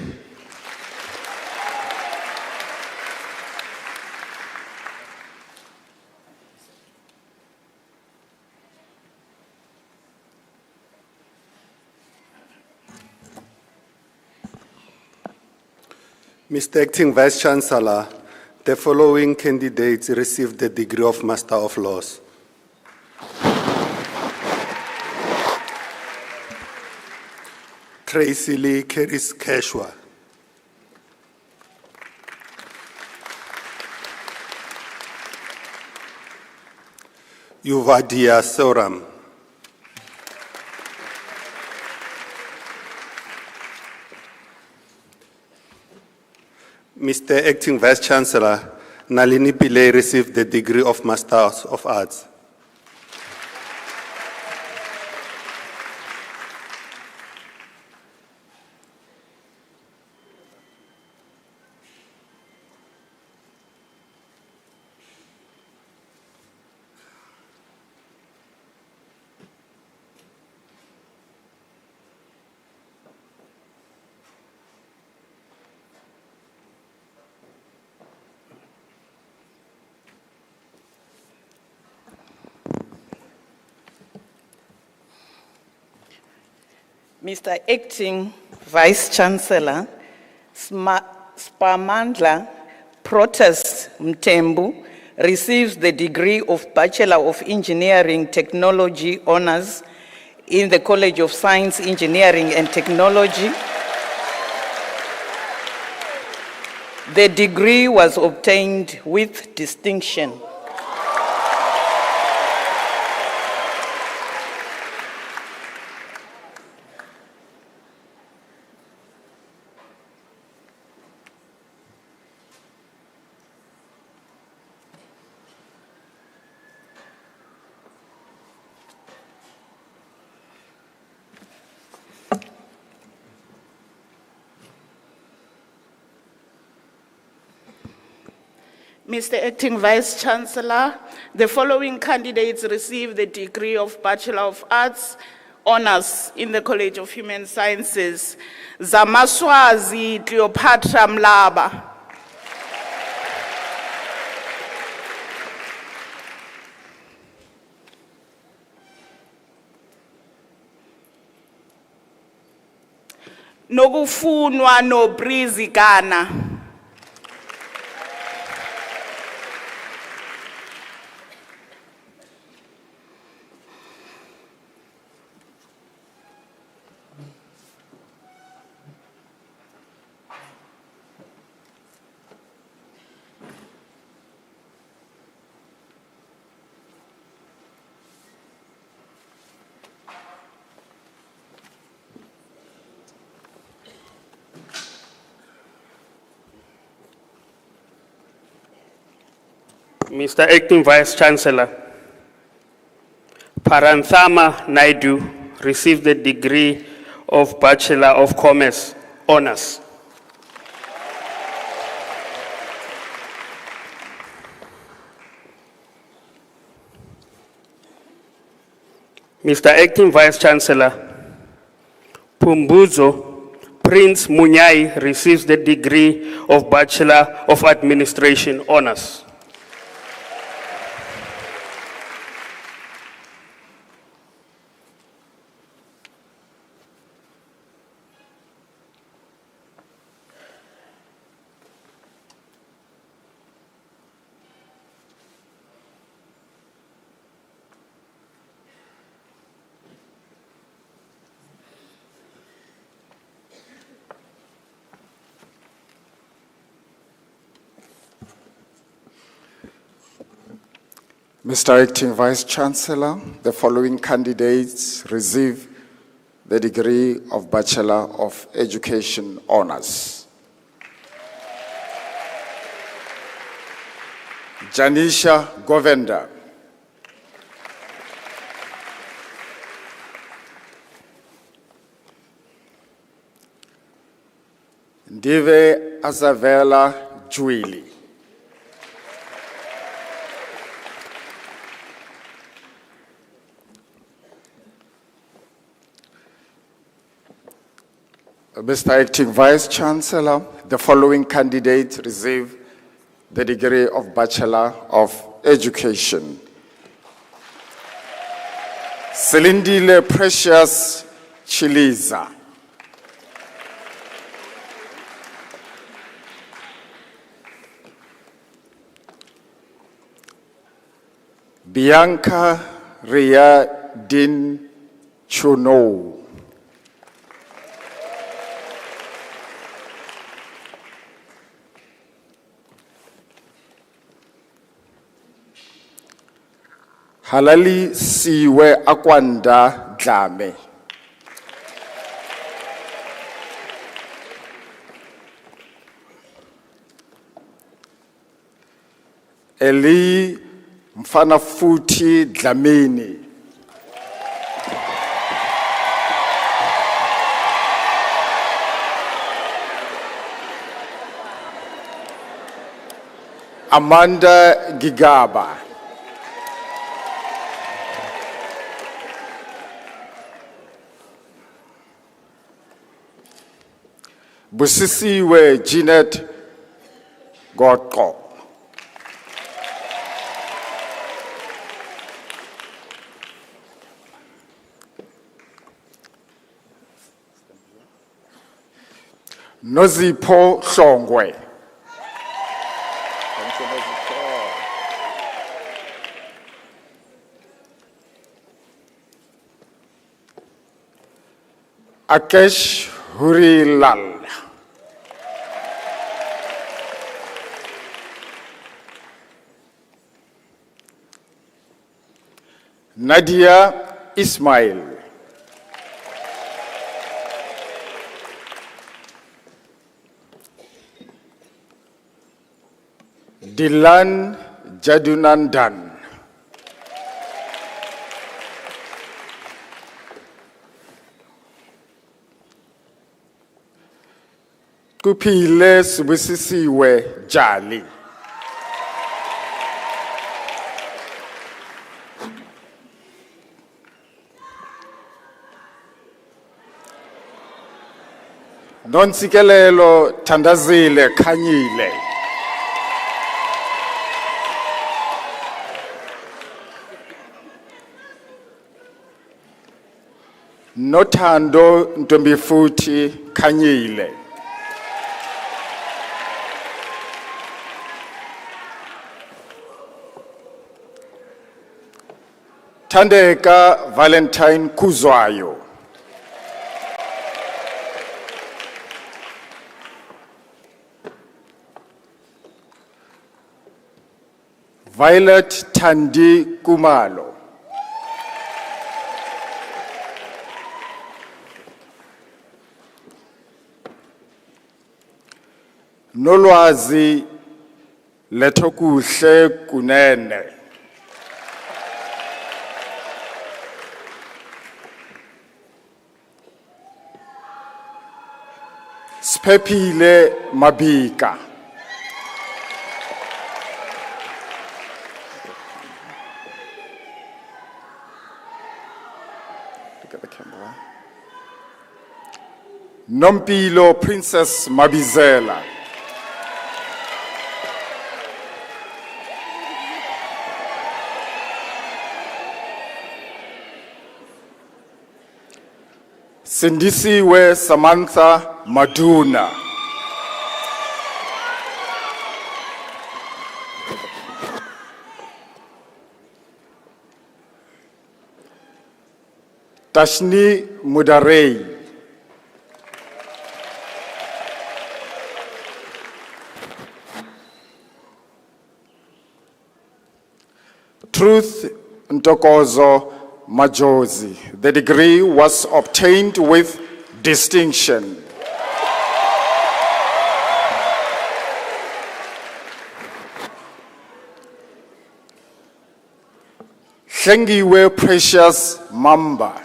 Mr. Acting Vice Chancellor, The following candidates received the degree of Master of Laws. Tracy Lee Keris Keshwa. Yuvadia Soram. Mr. Acting Vice Chancellor, Nalini Pillay received the degree of Master of Arts. Mr. Acting Vice Chancellor, Spamandla Protest Mtembu receives the degree of Bachelor of Engineering Technology Honours in the College of Science, Engineering and Technology. The degree was obtained with distinction. Mr. Acting Vice Chancellor, the following candidates receive the degree of Bachelor of Arts Honours in the College of Human Sciences. Zamaswazi Cleopatra Mlaba. Nogufunwa no Breezy Ghana. Mr. Acting Vice Chancellor, Paranthama Naidu received the degree of Bachelor of Commerce Honours. Mr. Acting Vice Chancellor, Pumbuzo Prince Munyai receives the degree of Bachelor of Administration Honours. Mr. Acting Vice Chancellor, the following candidates receive the degree of Bachelor of Education Honours. Janisha Govenda. Ndive Azavela Juili. Mr. Acting Vice Chancellor, the following candidates receive the degree of Bachelor of Education. Selindile Precious Chiliza. Bianca Ria Din Chuno. Halali Siwe Akwanda Dlame. Eli Mfanafuti Dlamini. Amanda Gigaba. Busisiwe Jeanette Godko. Nozipho Hlongwe. Akesh Hurilal. Nadia Ismail. Dilan Jadunandan. Kuphile Sibusisiwe Jali. Nonsikelelo Thandazile Khanyile. Nothando Ntombifuthi Khanyile. Thandeka Valentine Kuzwayo. Violet Thandi Kumalo. Nolwazi Lethokuhle Kunene. Spepile Mabika. Look at the camera. Nompilo Princess Mabizela. Sindisiwe Samantha Maduna. Tashni Mudarei. Truth Ntokozo Majozi. The degree was obtained with distinction. Hlengiwe Precious Mamba.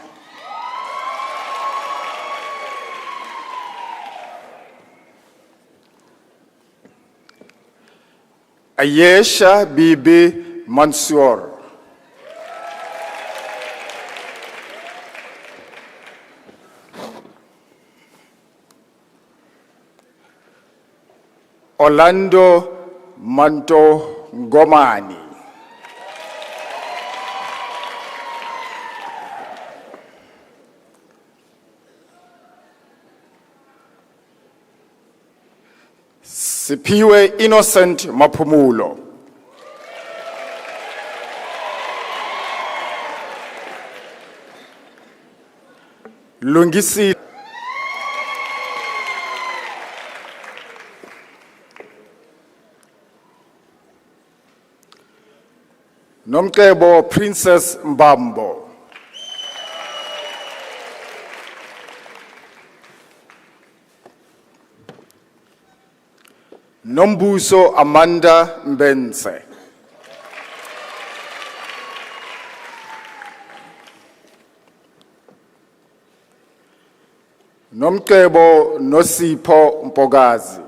Ayesha Bibi Mansour. Orlando Manto Ngomani. Sipiwe Innocent Mapumulo. Lungisile Nomcebo Princess Mbambo. Nombuso Amanda Mbense. Nomcebo Nosipho Mpogazi.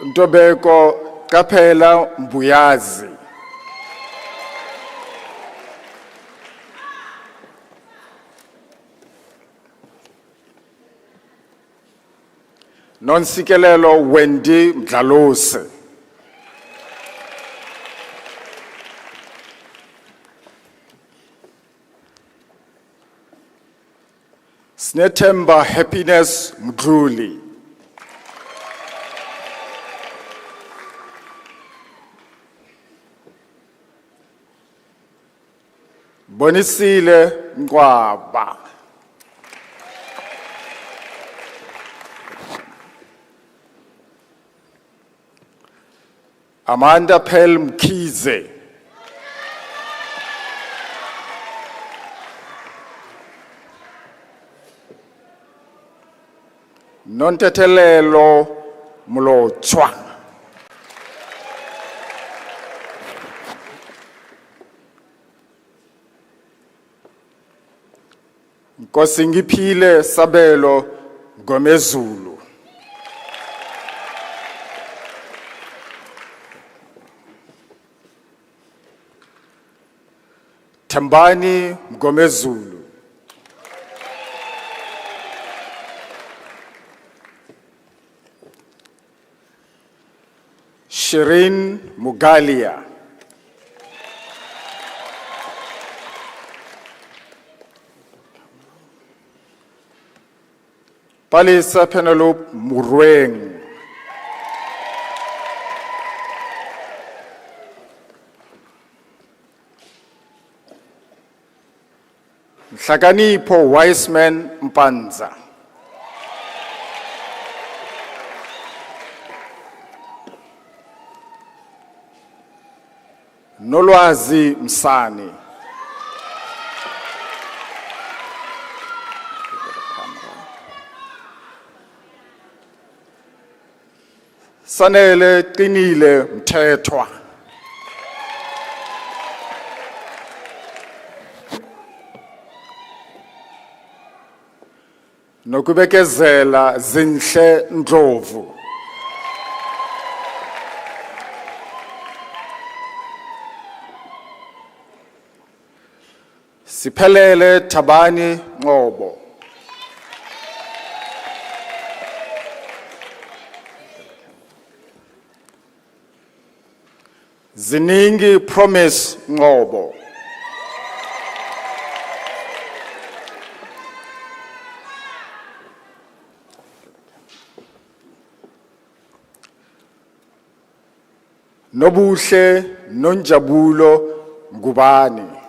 Ntobeko Kapela Mbuyazi. Nonsikelelo Wendy Mdlalose. Snethemba Happiness Mdluli. Bonisile Ngwaba. Amanda Pel Mkhize. Nontetelelo Mlotshwa. Nkosingiphile Sabelo Ngomezulu. Thembani Ngomezulu. Shirin Mugalia. Palisa Penelope Murweng. Hlakanipho Wiseman Mpanza. Nolwazi Msani. Sanele Qinile Mthethwa. Nokubekezela Zinhle Ndlovu. Siphelele Thabani Ngobo. Ziningi Promise Ngobo. Nobuhle Nonjabulo Ngubani.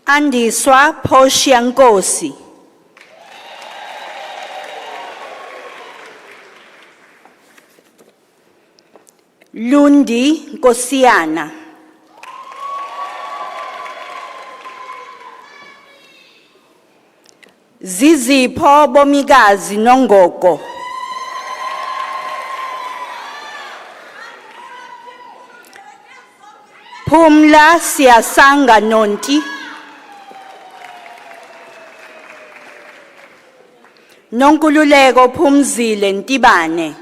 Andiswa Phoshiankosi. Lundi Nkosiyana. Zizipho Bomikazi Nongoko. Phumla Siyasanga Nonti. Nonkululeko Phumzile Ntibane.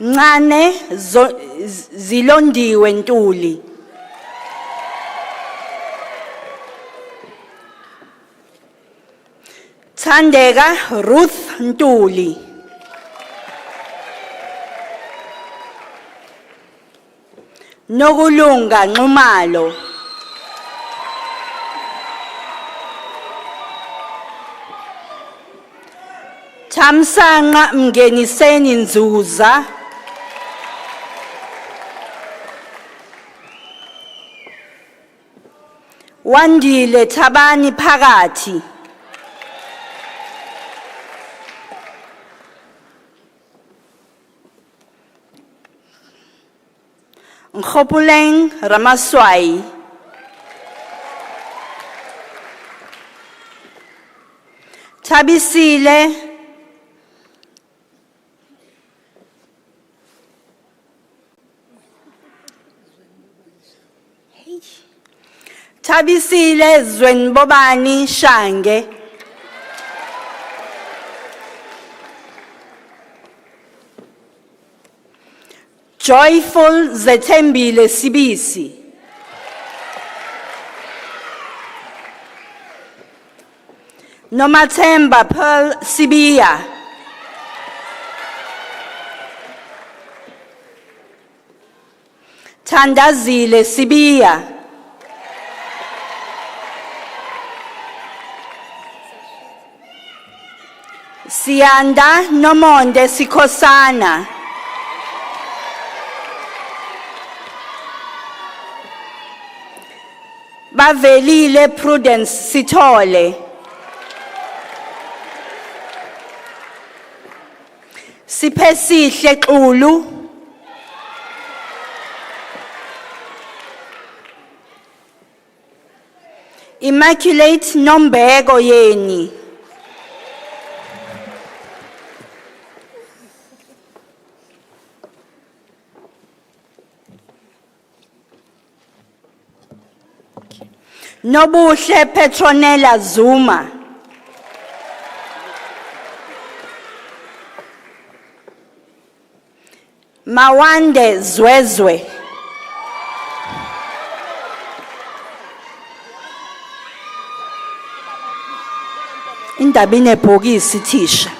Ncane Zilondiwe Ntuli. Thandeka Ruth Ntuli. Nokulunga Nxumalo. Thamsanqa Mngeniseni Nzuza. Wandile Thabani Phakathi. Nkgopoleng Ramaswai. Thabisile Zwenbobani Shange. Joyful Zethembile Sibisi. Nomathemba Pearl Sibiya. Thandazile Sibiya. Siyanda Nomonde Sikhosana. Bavelile Prudence Sithole. Siphesihle Xulu. Immaculate Nombeko Yeni. Nobuhle Petronella Zuma. Mawande Zwezwe. Indaba inebhokisi thisha.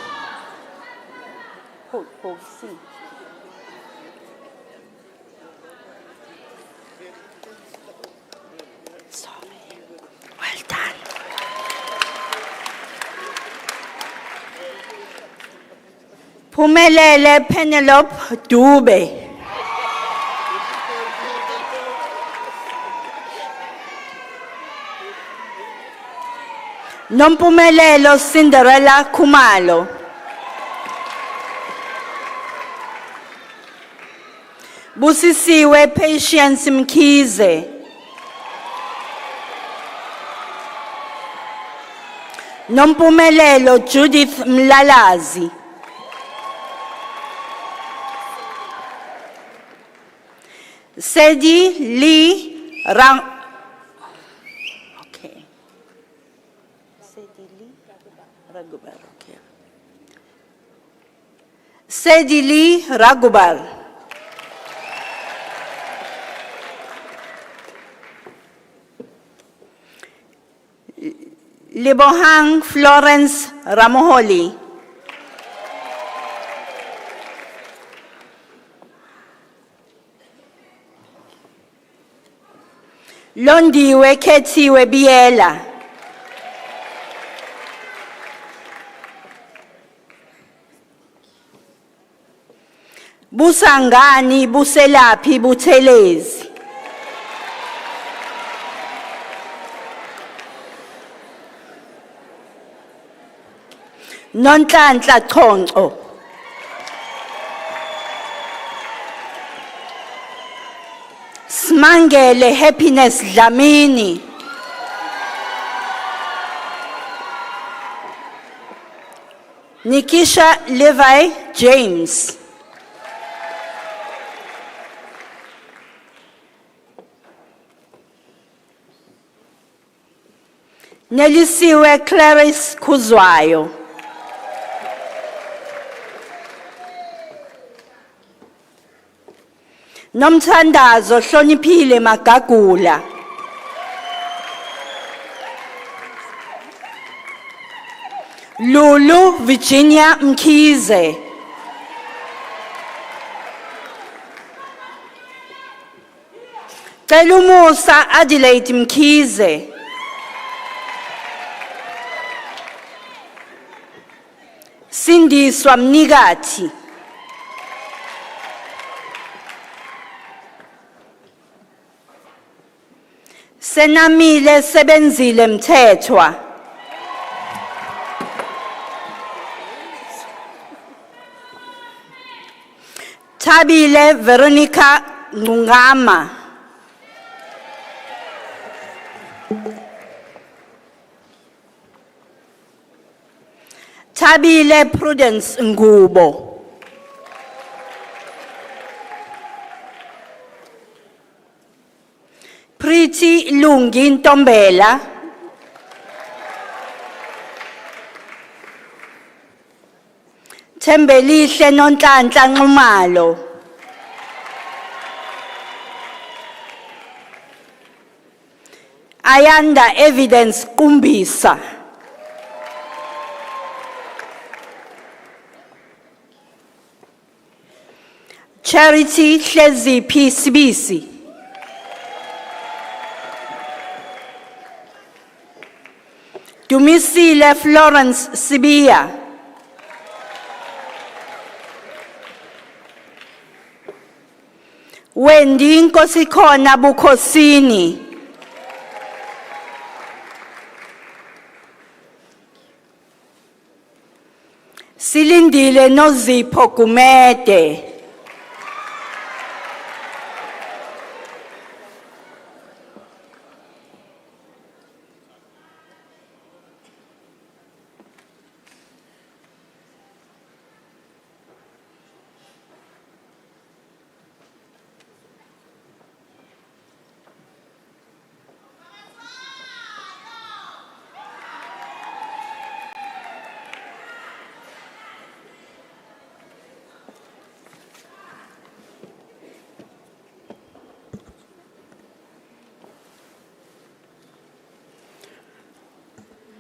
Well done. Phumelele Penelope Dube. Nompumelelo Cinderella Khumalo. Busisiwe Patience Mkhize. Nompumelelo Judith Mlalazi. Sedi Lee Rang. Okay. Sedi Lee Ragubar. Okay. Sedi Lee Ragubar. Lebohang Florence Ramoholi. Londiwe Kethiwe Biela. Busangani Buselaphi Buthelezi. Nonhlanhla Chonco. Smangele Happiness Dlamini. Nikisha Levi James. Nelisiwe Clarice Kuzwayo. Nomthandazo Hloniphile Magagula. Lulu Virginia Mkhize. Telumusa Adelaide Mkhize. Sindiswa Mnikathi. Senamile Sebenzile Mthethwa. Thabile Veronica Ngungama. Thabile Prudence Ngubo. Pretty Lungi Ntombela. Thembelihle Nonhlanhla Nxumalo. Ayanda Evidence Kumbisa. Charity Hleziphi Sibisi. Dumisile Florence Sibiya. Wendy Nkosikhona Bukhosini. Silindile Nozipho Gumede.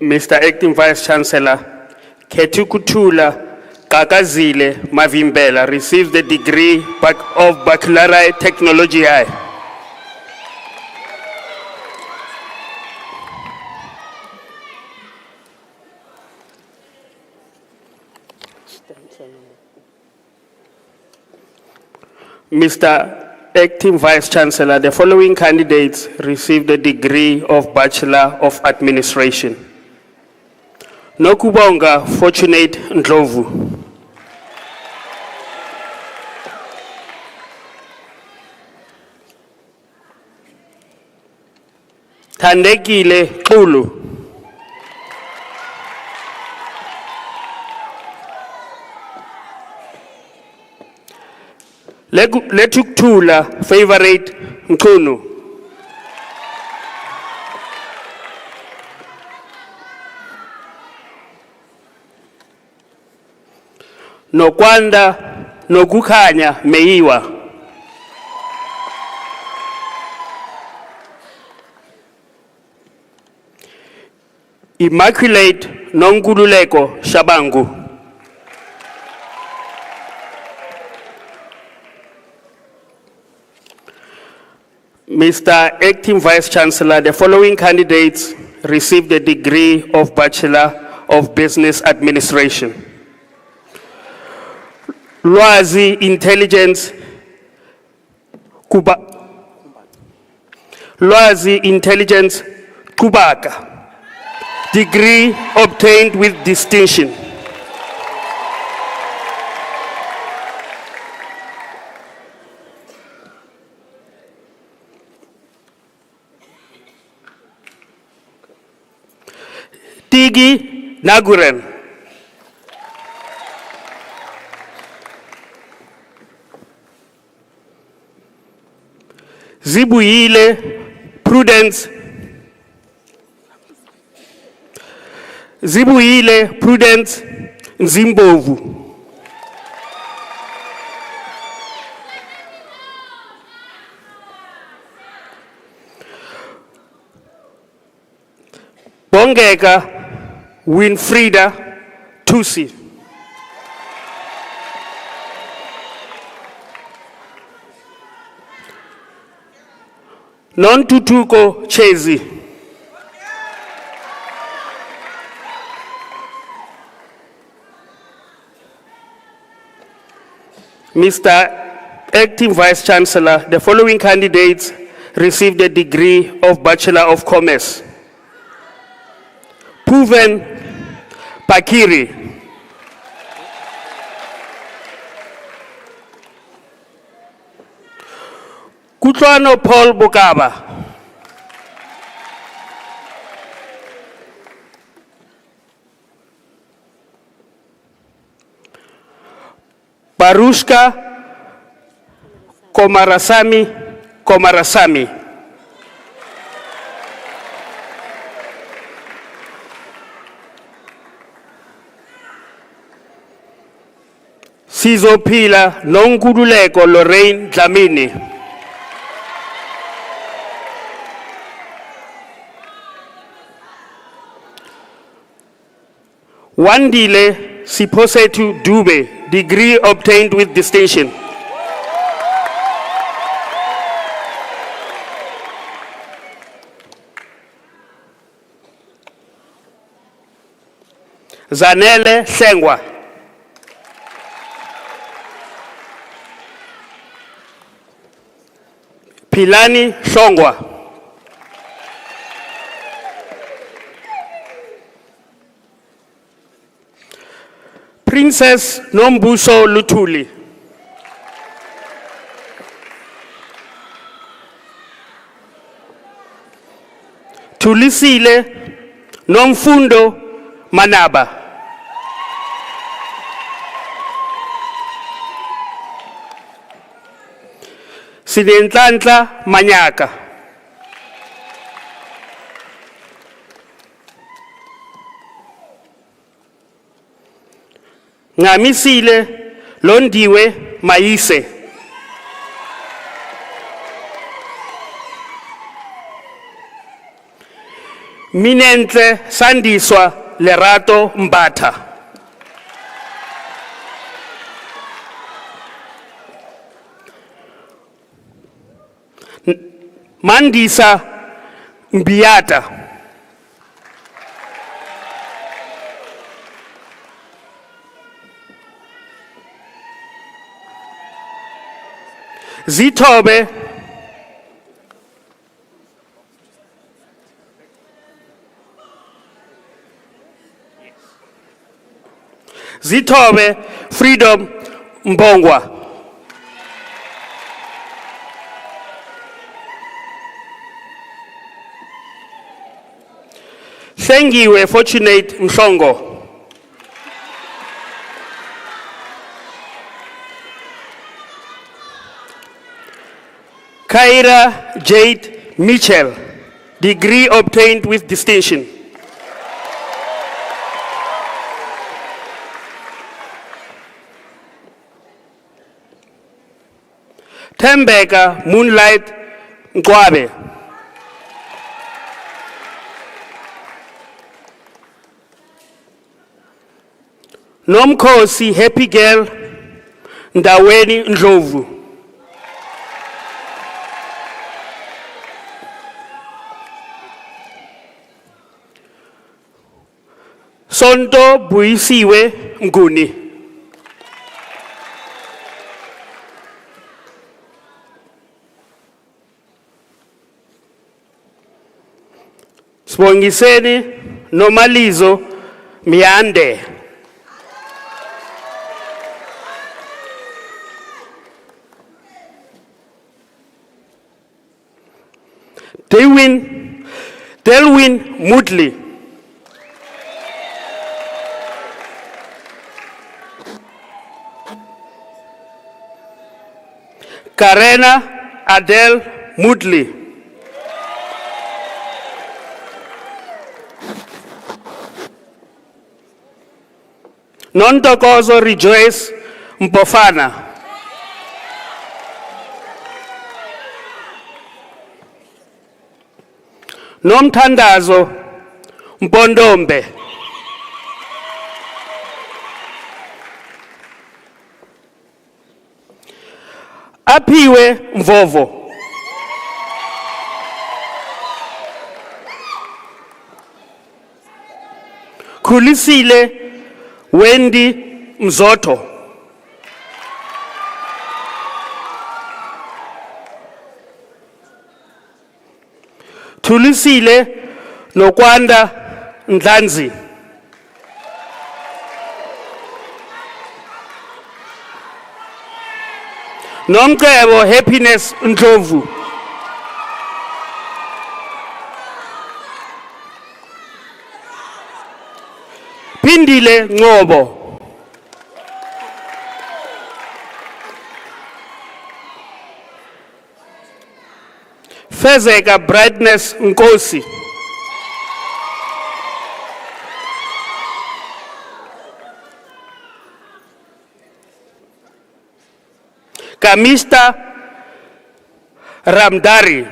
Mr. Acting Vice Chancellor, Ketukutula Kakazile Mavimbela receives the degree of Baccalaureate Technology. Mr. Acting Vice Chancellor, the following candidates received the degree of Bachelor of Administration. Nokubonga Fortunate Ndlovu. Thandekile Xulu. Letuktula Favorite Mchunu. Nokwanda Nokukhanya Meyiwa. Immaculate Nonkululeko Shabangu. Mr. Acting Vice Chancellor, the following candidates received the degree of Bachelor of Business Administration. Lwazi Intelligence Kubaka. Degree obtained with distinction. Tigi Naguren. Zibuyile Prudence. Zibuyile Prudence Nzimbovu. Bongeka Winfrida Tusi. Nontutuko Chezi. Mr. Acting Vice Chancellor, the following candidates received a degree of Bachelor of Commerce. Puven Pakiri. Kutlwano Paul Bokaba. Barushka Komarasamy. Sizopila Nonguduleko Lorraine Dlamini. Wandile Siposetu Dube, degree obtained with distinction. Zanele Sengwa. Pilani Shongwa. Princess Nombuso Lutuli. Tulisile Nomfundo Manaba. Sinenhlanhla Manyaka. Ngamisile Londiwe Maise. Minentle Sandiswa Lerato Mbatha. Mandisa Mbiata. Zitobe Freedom Mbongwa. Thengiwe Fortunate Mshongo. Kaira Jade Mitchell, degree obtained with distinction. Tembeka Moonlight Mkwabe. Nomkosi Happy Girl Ndaweni Ndlovu. Sonto Buisiwe Nguni. Sibongiseni Nomalizo Miande. Delwin Mudley. Karena Adele Mudley. Nontokozo Rejoice Mpofana. Nomthandazo Mpondombe. Aphiwe Mvovo. Khulisile Wendy Mzotho. Thulisile Nokwanda Ndlanzi. Nomcebo Happiness Ndlovu. Phindile Ngobo. Fezeka Brightness Nkosi. Kamista Ramdari.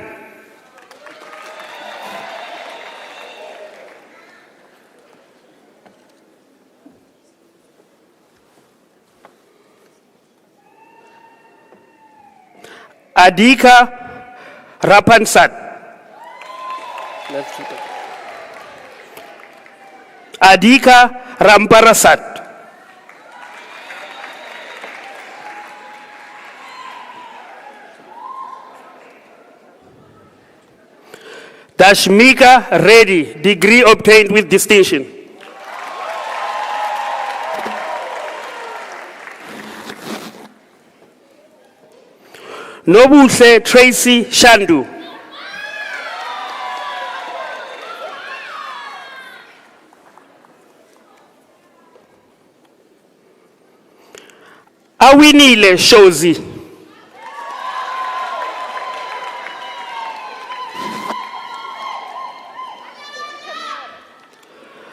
Adika Rapansat. Adika Ramparasat. Dashmika Reddy, degree obtained with distinction. Nobuhle Tracy Shandu. Awinile Shozi.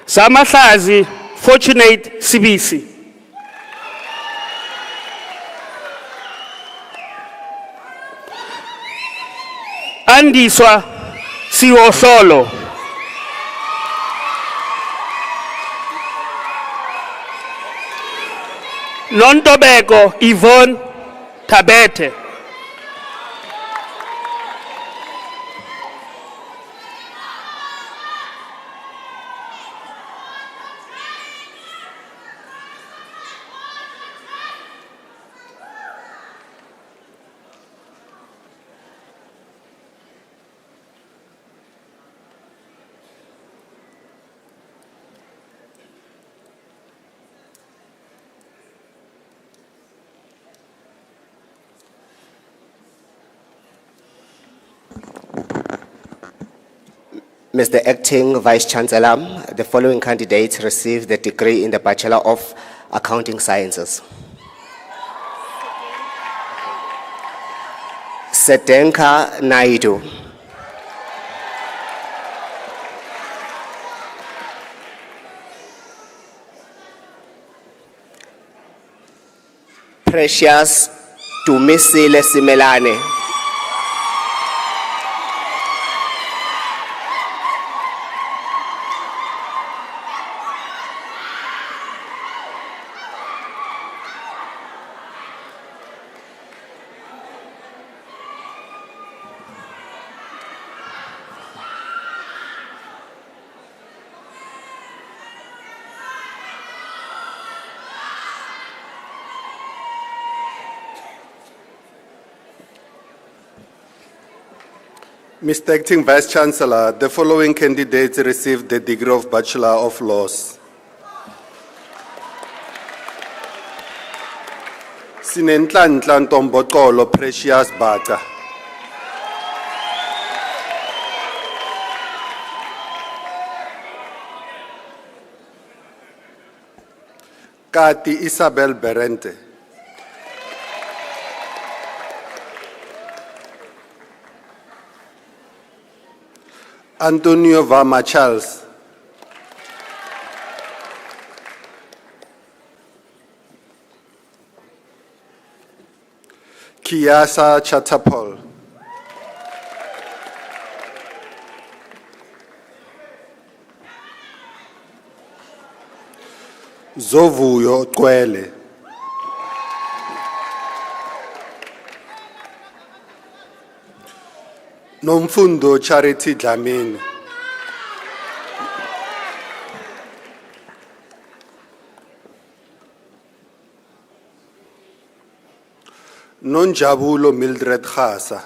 Samahlazi Fortunate Sibisi. Andiswa Siwohlolo. Nontobeko Yvonne Tabete. Mr. Acting Vice-Chancellor, the following candidates received the degree in the Bachelor of Accounting Sciences. Sedenka Naidu. Precious Tumisile Simelane. Mr. Acting Vice-Chancellor, the following candidates received the degree of Bachelor of Laws. Sinenhlanhla Ntombokolo Precious Bata. Kati Isabel Berente. Antonio Vama Charles. Kiasa Chatapol. Zovuyo Kwele. Nomfundo Charity Dlamini. Nonjabulo Mildred Khasa.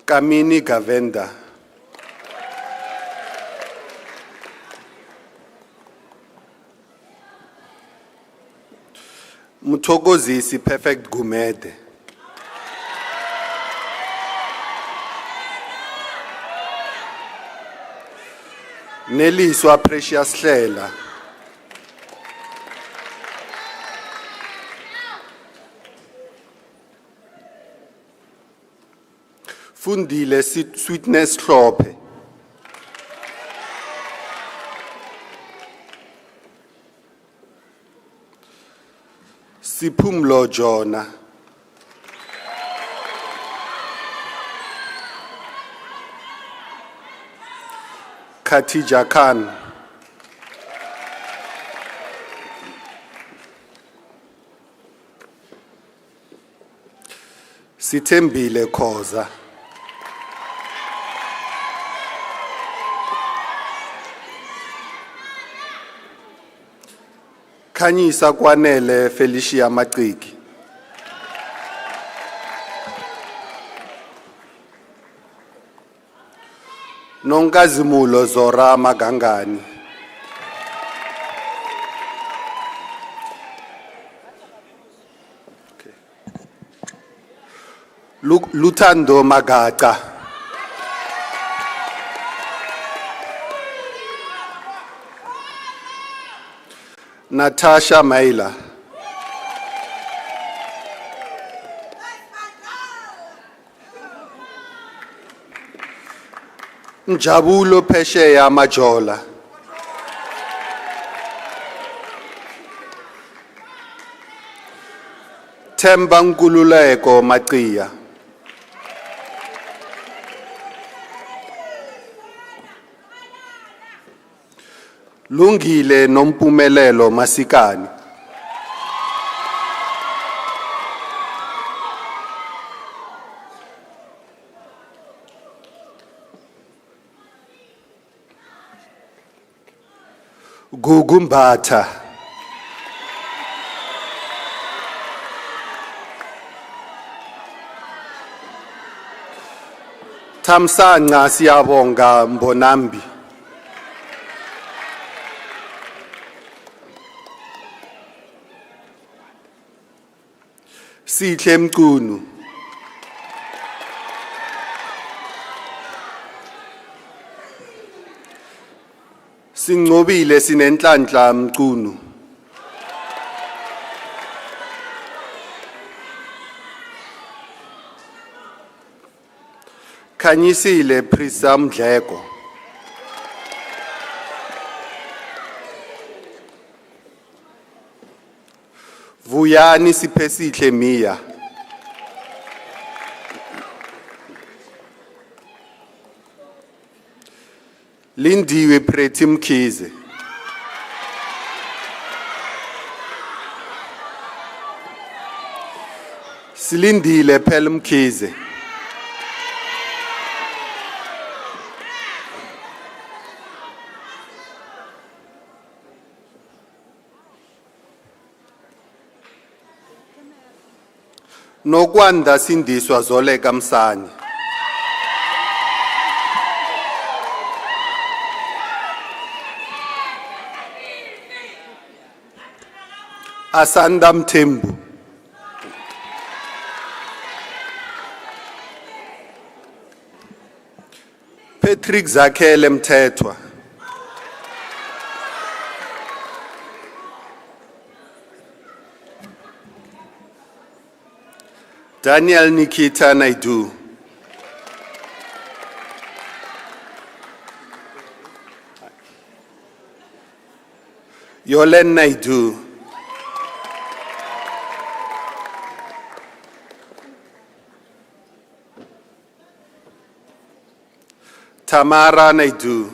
Kamini Gavenda. Muthokozisi Perfect Gumede. Neliswa Precious Hlela. Fundile Sweetness Hlophe. Siphumlo Jona. Khatija Khan. Sithembile Khoza. Khanyisa Kwanele Felicia Maciki. Nonkazimulo Zora Magangani. Luthando Magaca. Natasha Maila. Njabulo Phesheya Majola. Themba Nkululeko Maqiya. Lungile Nompumelelo Masikani. Gugumbatha. Thamsanqa Siyabonga Mbonambi. Sihle Mqunu. Singcobile Sinenhlanhla Mqunu. Khanyisile Prisa Mdleko. Vuyani Siphesihle Mia. Lindiwe Pretty Mkhize. Silindile Phela Mkhize. Nokwanda Sindiswa Zoleka Msani. Asanda Mthembu. Patrick Zakhele Mthethwa. Daniel Nikita Naidu. Yolen Naidu. Tamara Naidu.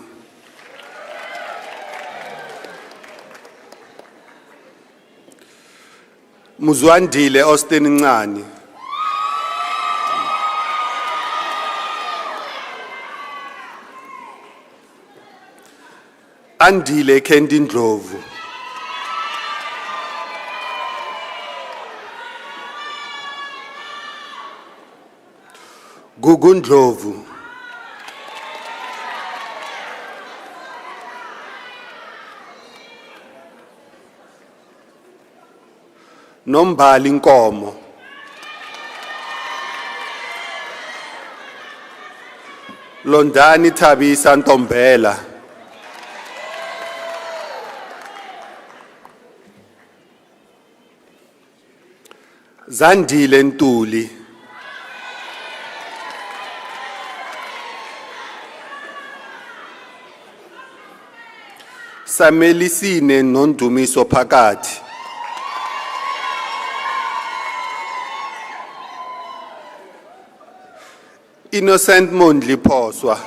Muzwandile Austin Ncane. Andile Kendi Ndlovu. Gugu Ndlovu. Nombali Nkomo. Londani Thabisa Ntombela. Zandile Ntuli. Samelisine Nondumiso Phakathi. Innocent Mondli Phoswa.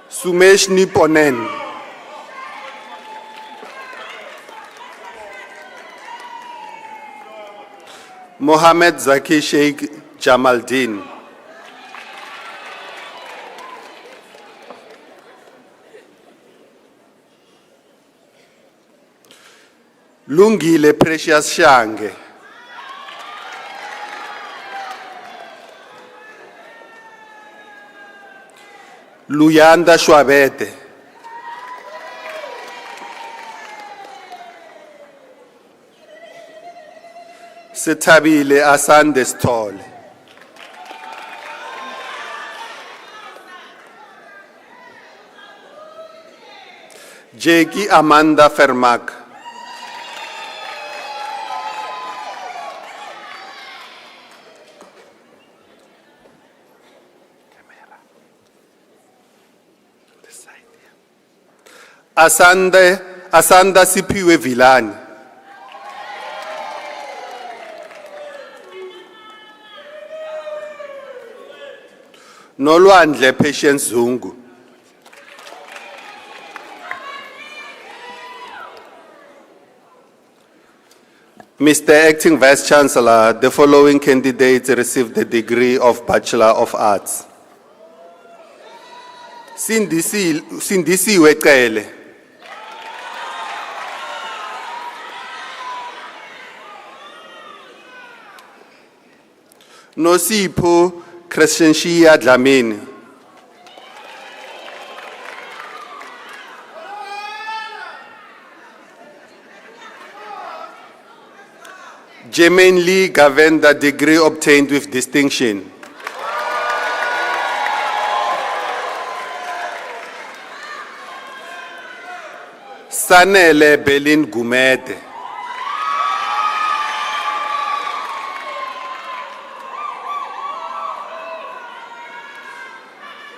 Sumesh Niponen. Mohammed Zaki Sheikh Jamaldin. Lungile Precious Shange. Luyanda Shwabete. Sethabile Asande Stole. Jackie Amanda Fermak. Asanda Sipiwe Vilani. Nolwandle Patience Zungu. Mr. Acting Vice Chancellor, the following candidates received the degree of Bachelor of Arts. Sindisiwe Cele. Nosipho Crescentia Dlamini. Jermaine Lee Gavenda, degree obtained with distinction. Sanele Belin Gumede.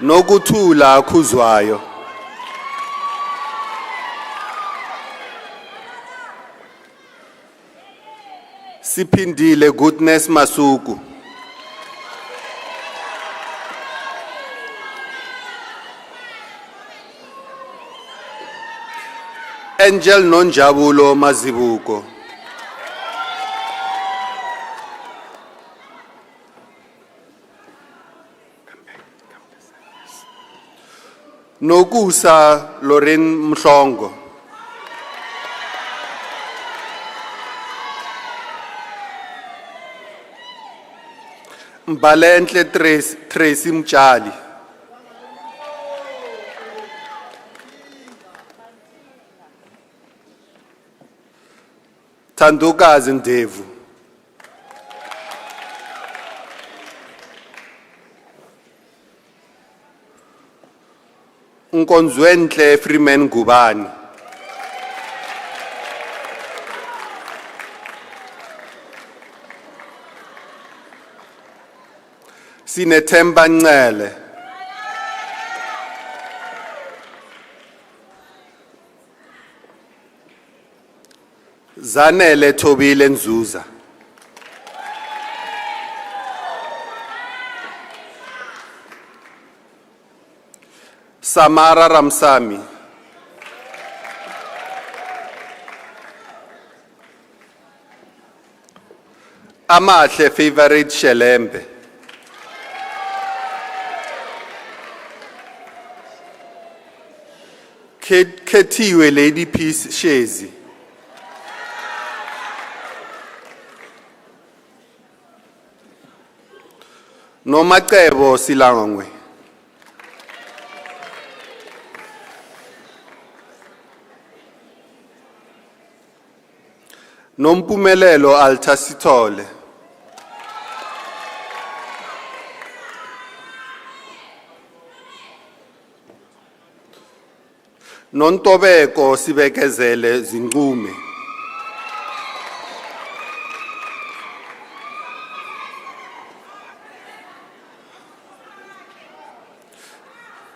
Nokuthula Khuzwayo. Sipindile Goodness Masuku. Angel Nonjabulo Mazibuko. Nokusa Lorraine Mhlongo. Mbalenhle Tracy Mchali. Thandukazi Ndevu. Nkonzwenhle Freeman Gubani. Sinethemba Ncele. Zanele Tobile Nzuza. Samara Ramsami. Amahle Favorite Shelembe. Ketiwe Lady Peace Shezi. Nomacebo Silangwe. Nompumelelo Altasitole. Nontobeko Sibekezele Zingume.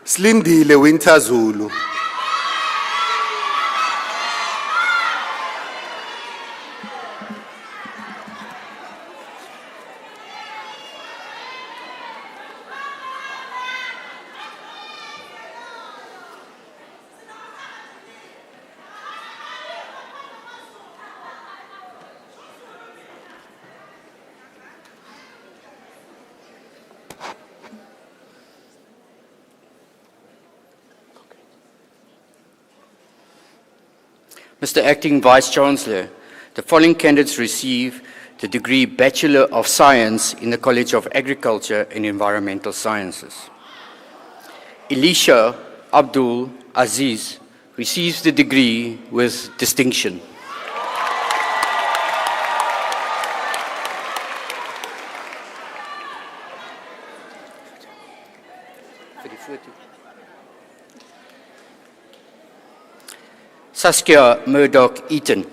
Slindile Winter Zulu. Mr. Acting Vice-Chancellor, the following candidates receive the degree Bachelor of Science in the College of Agriculture and Environmental Sciences. Elisha Abdul Aziz receives the degree with distinction. Saskia Murdoch-Eaton.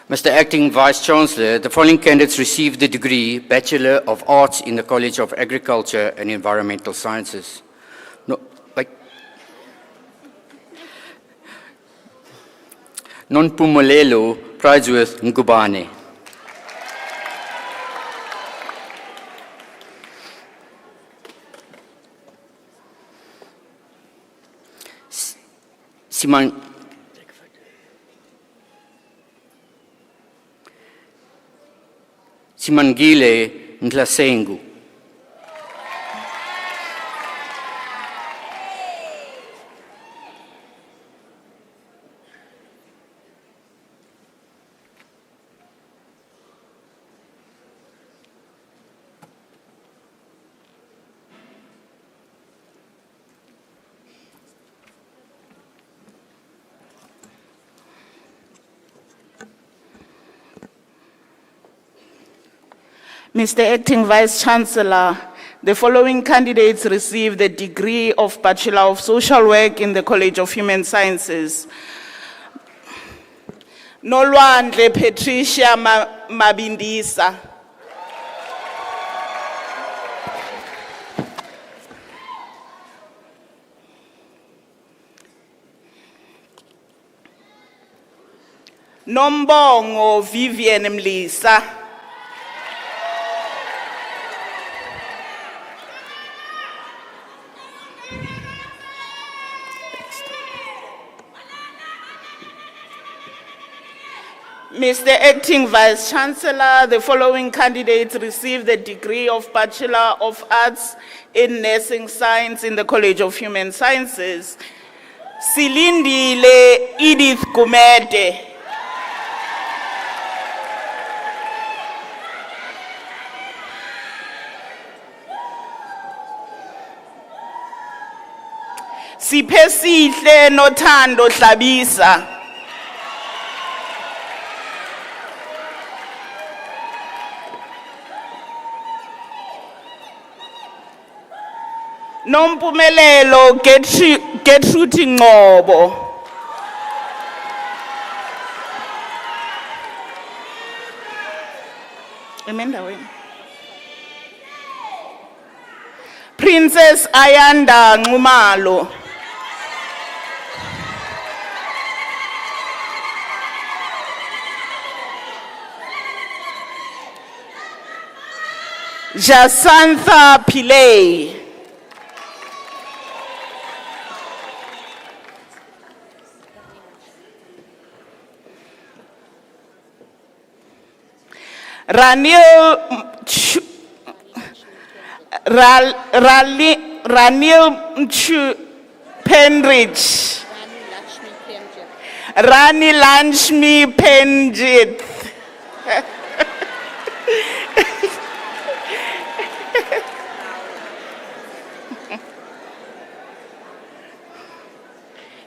Mr. Acting Vice-Chancellor, the following candidates received the degree Bachelor of Arts in the College of Agriculture and Environmental Sciences. Nonpumulelo Pridesworth Ngubane. Simangile Ntlasengu. Mr. Acting Vice-Chancellor, the following candidates receive the degree of Bachelor of Social Work in the College of Human Sciences. Nolwandle Patricia Mabindisa. Nombongo Vivian Mlisa. Mr. Acting Vice-Chancellor, the following candidates receive the degree of Bachelor of Arts in Nursing Science in the College of Human Sciences. Silindile Edith Gumede. Sipesihle Nothando Tlabisa. Nompumelelo Gertrude Ngobo. Emenda wena. Princess Ayanda Ngumalo. Jasantha Pillay. Ranil Penridge. Rani Lanchmi Penjit.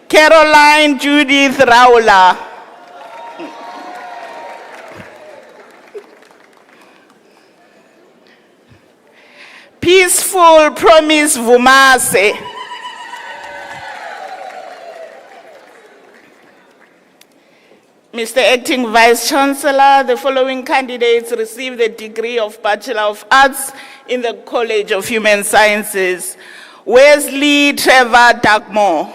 Caroline Judith Raula. Peaceful Promise Vumase. Mr. Acting Vice Chancellor, the following candidates received the degree of Bachelor of Arts in the College of Human Sciences. Wesley Trevor Dagmore.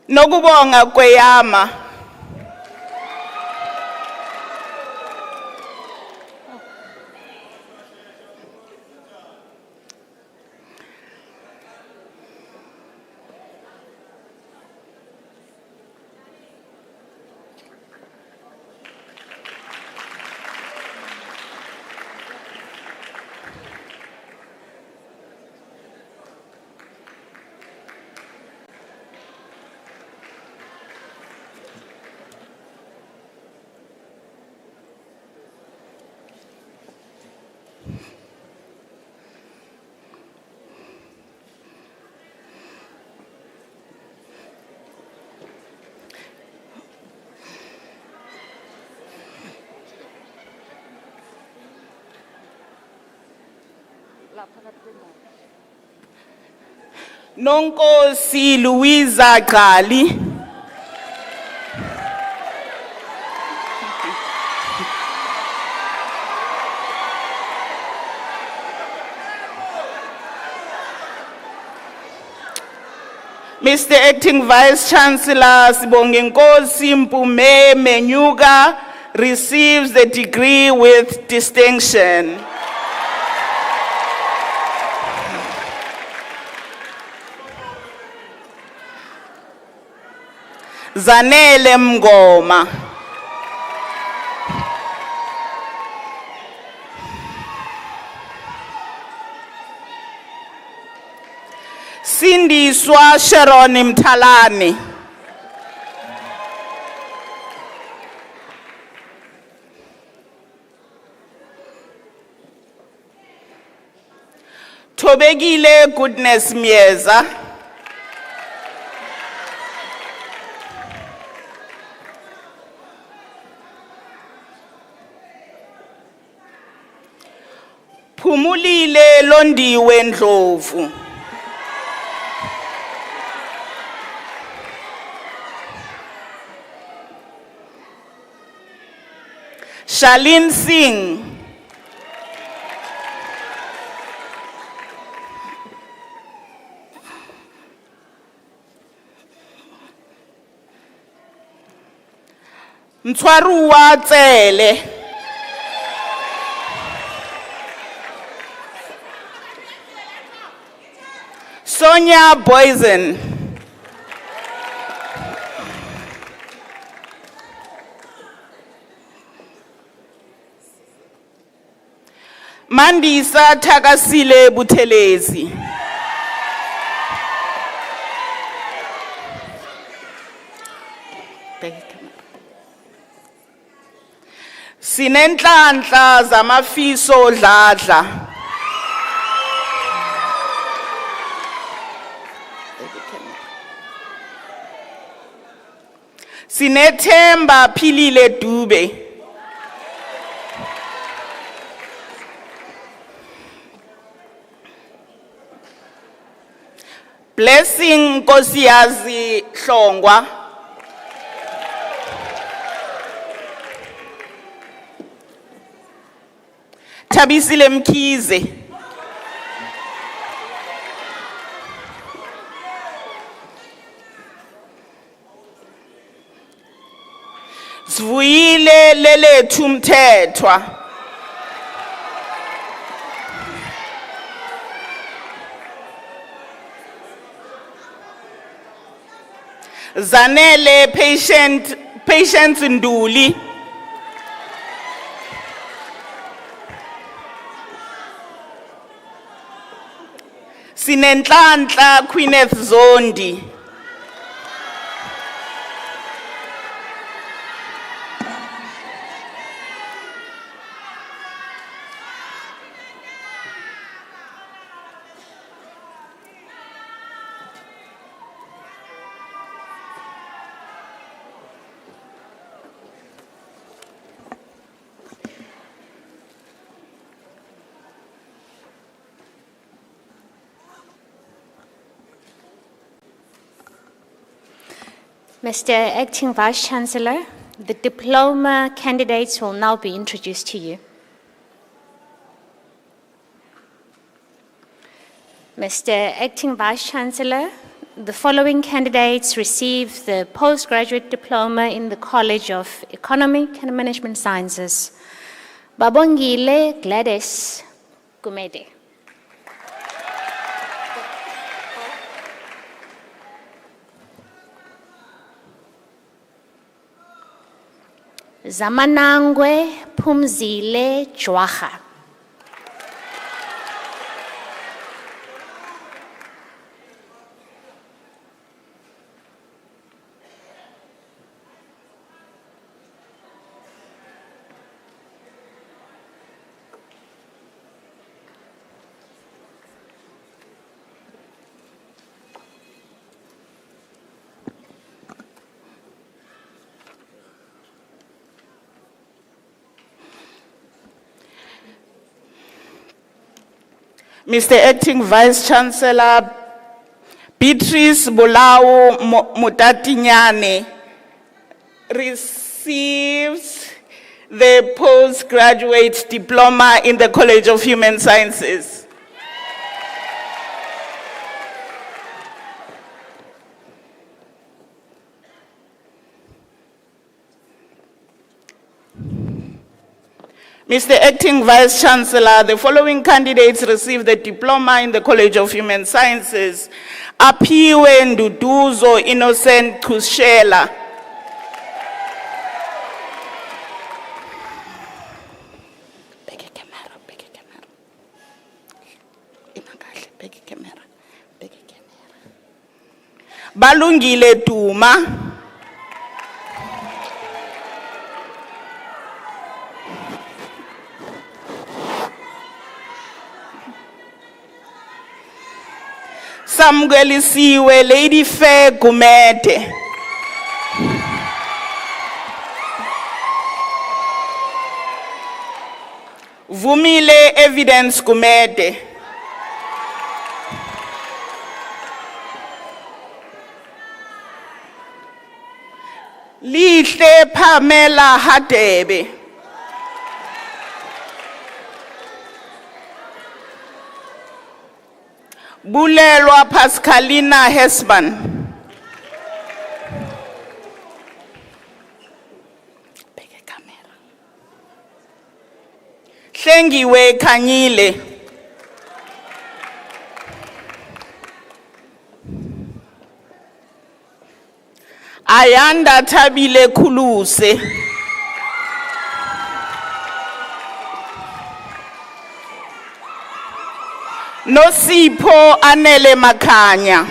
Nokubonga Kweyama. Nonkosi Louisa Gali. Mr. Acting Vice Chancellor Sibongenkosi Mpume Menyuka receives the degree with distinction. Zanele Mngoma. Sindiswa Sharon Mtalani. Tobegile Goodness Mieza. Phumulile Londiwe Ndlovu. Shalin Singh. Mtwaruwa Tsele. Sonia Boysen. Mandisa Takasile Buthelezi. Sinenhlanhla zamafiso dladla. Sinethemba Philile Dube. Blessing Nkosiyazi Hlongwa. Thabisile Mkhize. Zvuyile Lelethu Mthethwa. Zanele Patience Nduli. Sinenhlanhla Queeneth Zondi. Mr. Acting Vice-Chancellor, the diploma candidates will now be introduced to you. Mr. Acting Vice-Chancellor, the following candidates receive the postgraduate diploma in the College of Economic and Management Sciences. Babongile Gladys Gumede. Zamanangwe Pumzile Jwaha. Mr. Acting Vice-Chancellor, Beatrice Bolao Mutatinyane receives the postgraduate diploma in the College of Human Sciences. Mr. Acting Vice-Chancellor, the following candidates receive the diploma in the College of Human Sciences. Aphiwe Nduduzo Innocent Kushela. Balungile Duma. Samgelisiwe Lady Fair Gumede. Vumile Evidence Gumede. Lihle Pamela Hadebe. Bulelwa Pascalina Hesban. Hlengiwe Kanyile. Ayanda Tabile Kuluse. Nosipho Anele Makanya.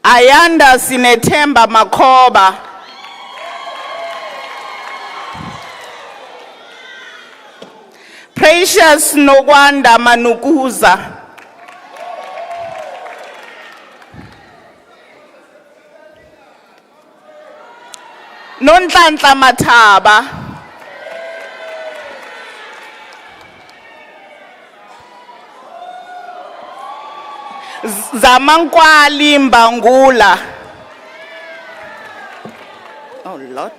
Ayanda Sinethemba Makoba. Precious Nogwanda Manukuza. Nonhlanhla Mathaba. Zamankwali Mbangula. Oh Lord.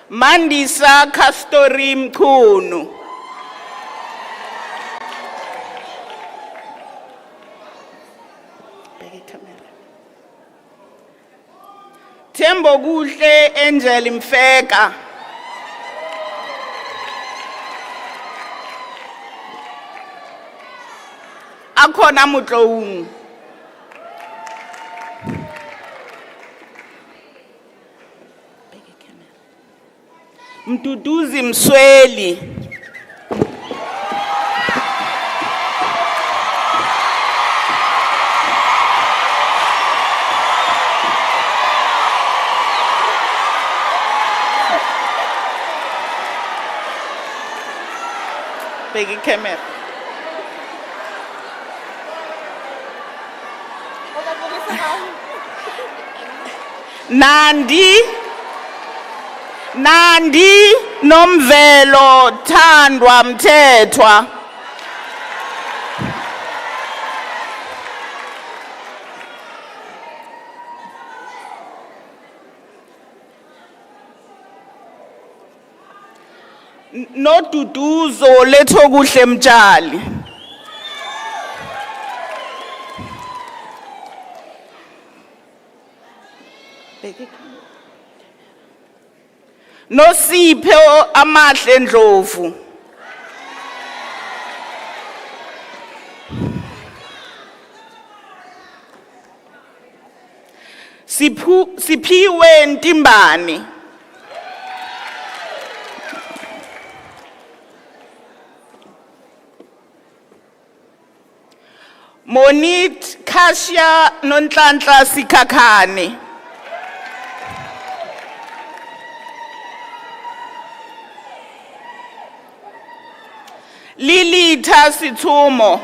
Mandisa Castori Mkhunu. Tembo Guhle Angel Mfeka. Akhona Mutloung. Mduduzi Msweli. Begi camera. Nandi Nomvelo Thandwa Mthethwa. Noduduzo Lethokuhle Mtshali. Nosipho Amahle Ndlovu. Siphiwe Ntimbane. Monit Kasia Nonhlanhla Sikhakhane. Lilitha Sithumo.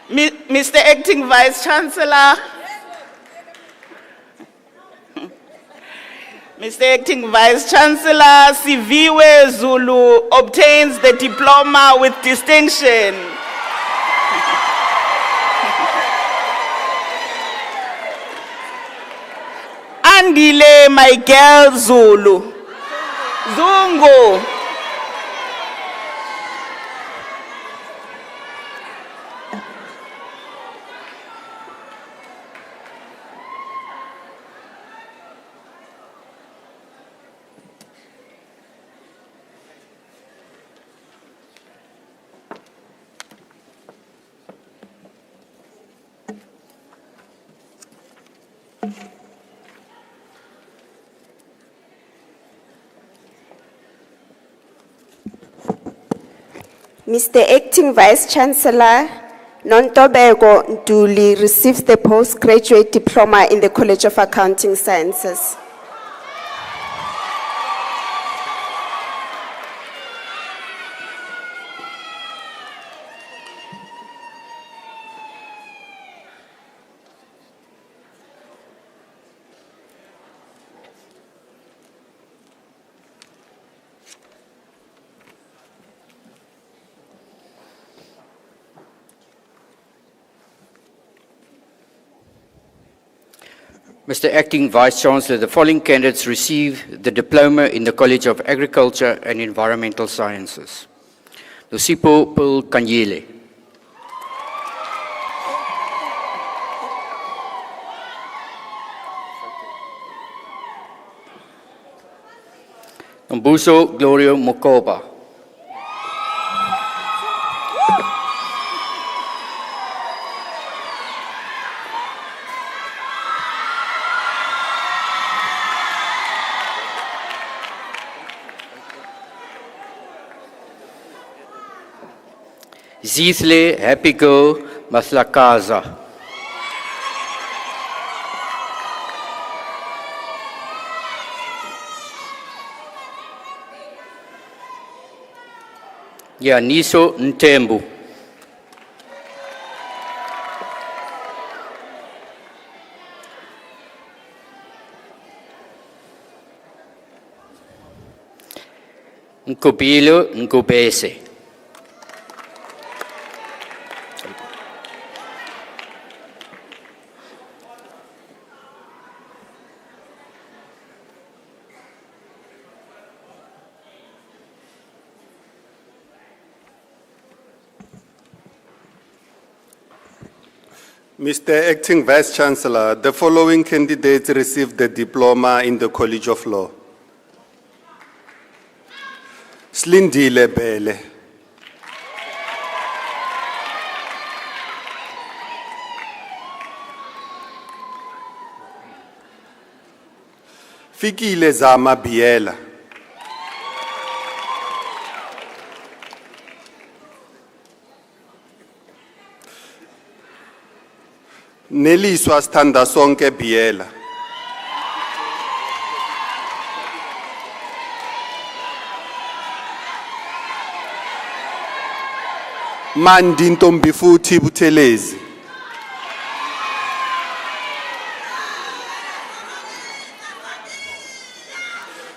Mr. Acting Vice Chancellor. Mr. Acting Vice Chancellor, Siviwe Zulu obtains the diploma with distinction. Andile Michael Zulu. Zungu. Mr. Acting Vice Chancellor, Nontobeko Ntuli receives the postgraduate diploma in the College of Accounting Sciences. Mr. Acting Vice-Chancellor, the following candidates receive the diploma in the College of Agriculture and Environmental Sciences. Lusipo Pul Kanyele. Mbuso Glorio Mokoba. Zithle Happy Girl Maslakaza. Niso Ntembu. Nkubilo Nkubese. Mr. Acting Vice Chancellor, the following candidates received the diploma in the College of Law. Slindile Bele. Fikile Zama Biela. Neliswa Standa Sonke Biela. Mandinto Mbifuthi Buthelezi.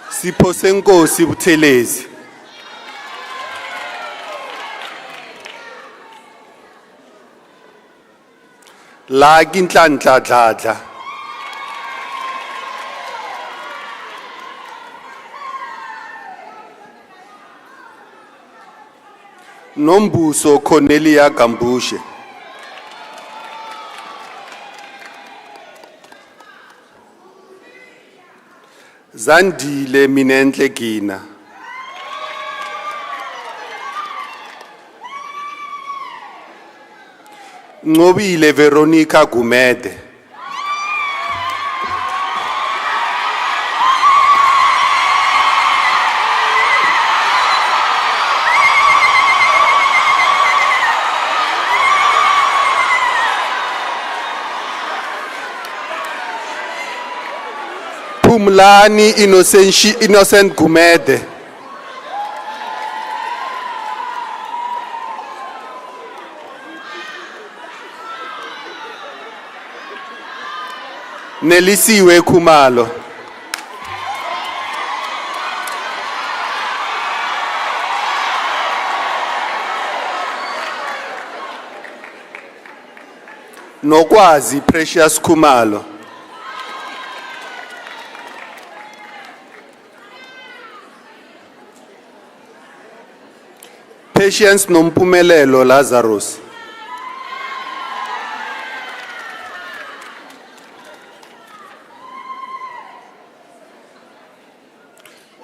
Siphosenkosi Buthelezi. La Ginhlanhla Dladla. Nombuso Cornelia Gambushe. Zandile Minenhle Gina. Ngobile Veronica Gumede. Pumlani Innocent Gumede. Nelisiwe Khumalo. Nokwazi Precious Khumalo. Patience Nompumelelo Lazarus.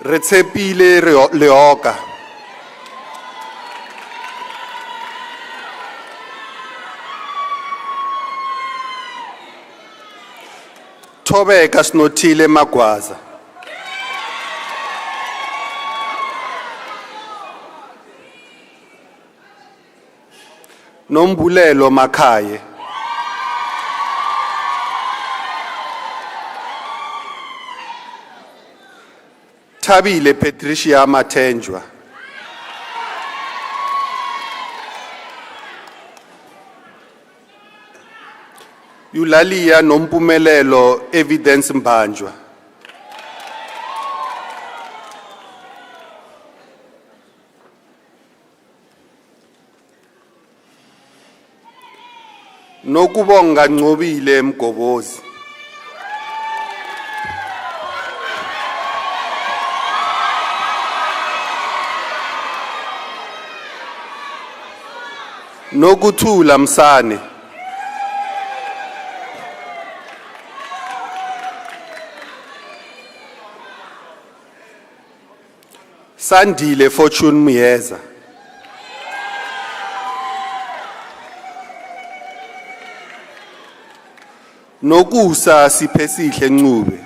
Retshepile Leoka. Thobeka Snothile Magwaza. Nombulelo Makhaye. Thabile Patricia Mathenjwa. Yulalia Nompumelelo Evidence Mbanjwa. Nokubonga Ncobile Mgobozi. Nokuthula Msane. Sandile Fortune Miyeza. Nokusa Siphesihle Ncube.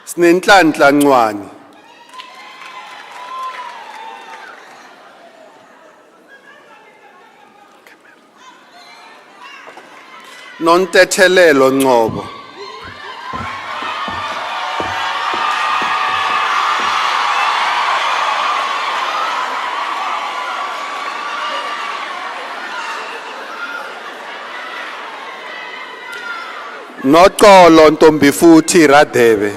Sinenhlanhla Ncwane. Nontethelelo Ngcobo. Noxolo Ntombi futhi Radebe.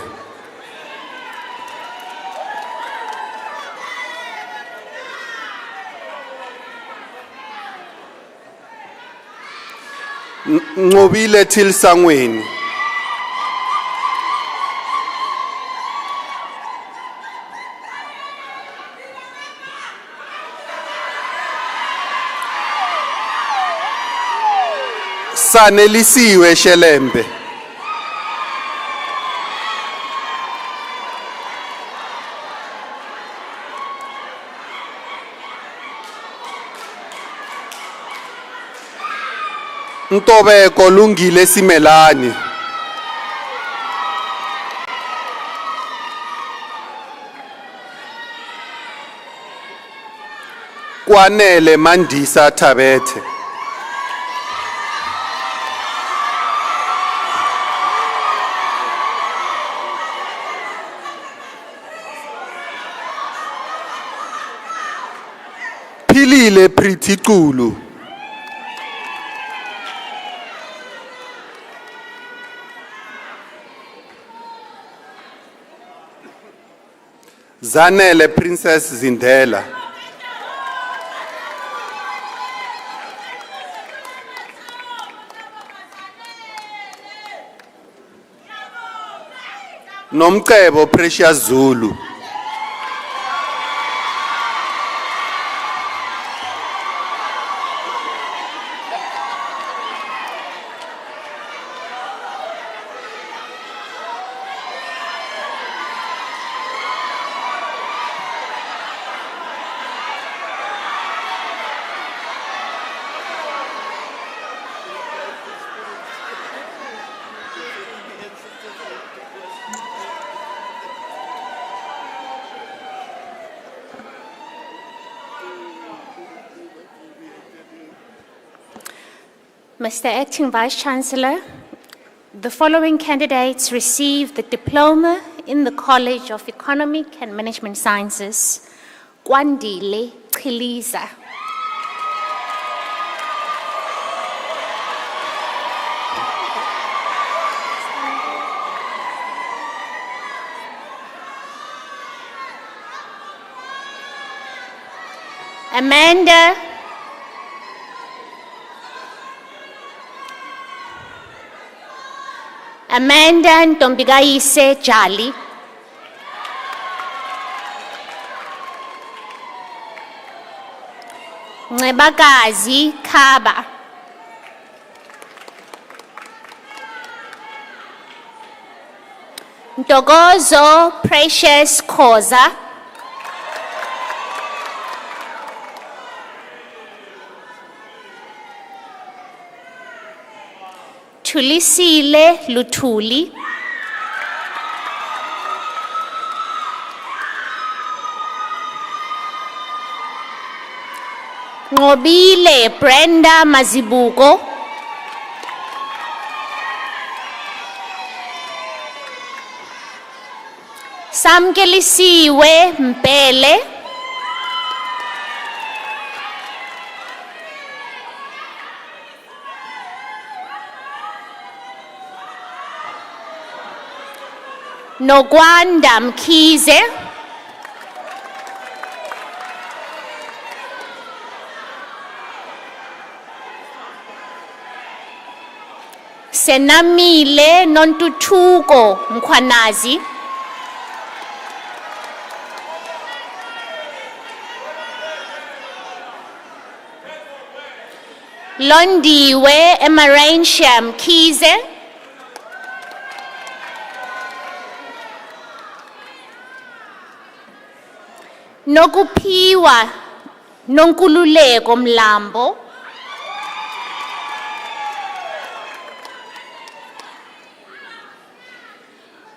Ngobile Tilsangweni. Sanelisiwe Shelembe. Ntobeko Lungile Simelani. Kwanele Mandisa Tabete. Philile Pretty Kulu. Zanele Princess Zindela. Nomcebo Precious Zulu. Mr. Acting Vice-Chancellor, the following candidates received the diploma in the College of Economic and Management Sciences. Kwandile Chiliza. Amanda Ntombigayise Jali. Ncebakazi Khaba. Ntokozo Precious Khoza. Thulisile Luthuli. Ngobile Brenda Mazibuko. Samkelisiwe Mpele. Nogwanda Mkhize. Senamile Nontuthuko Mkhwanazi. Londiwe Emarancia Mkhize. Nokuphiwa Nonkululeko Mlambo.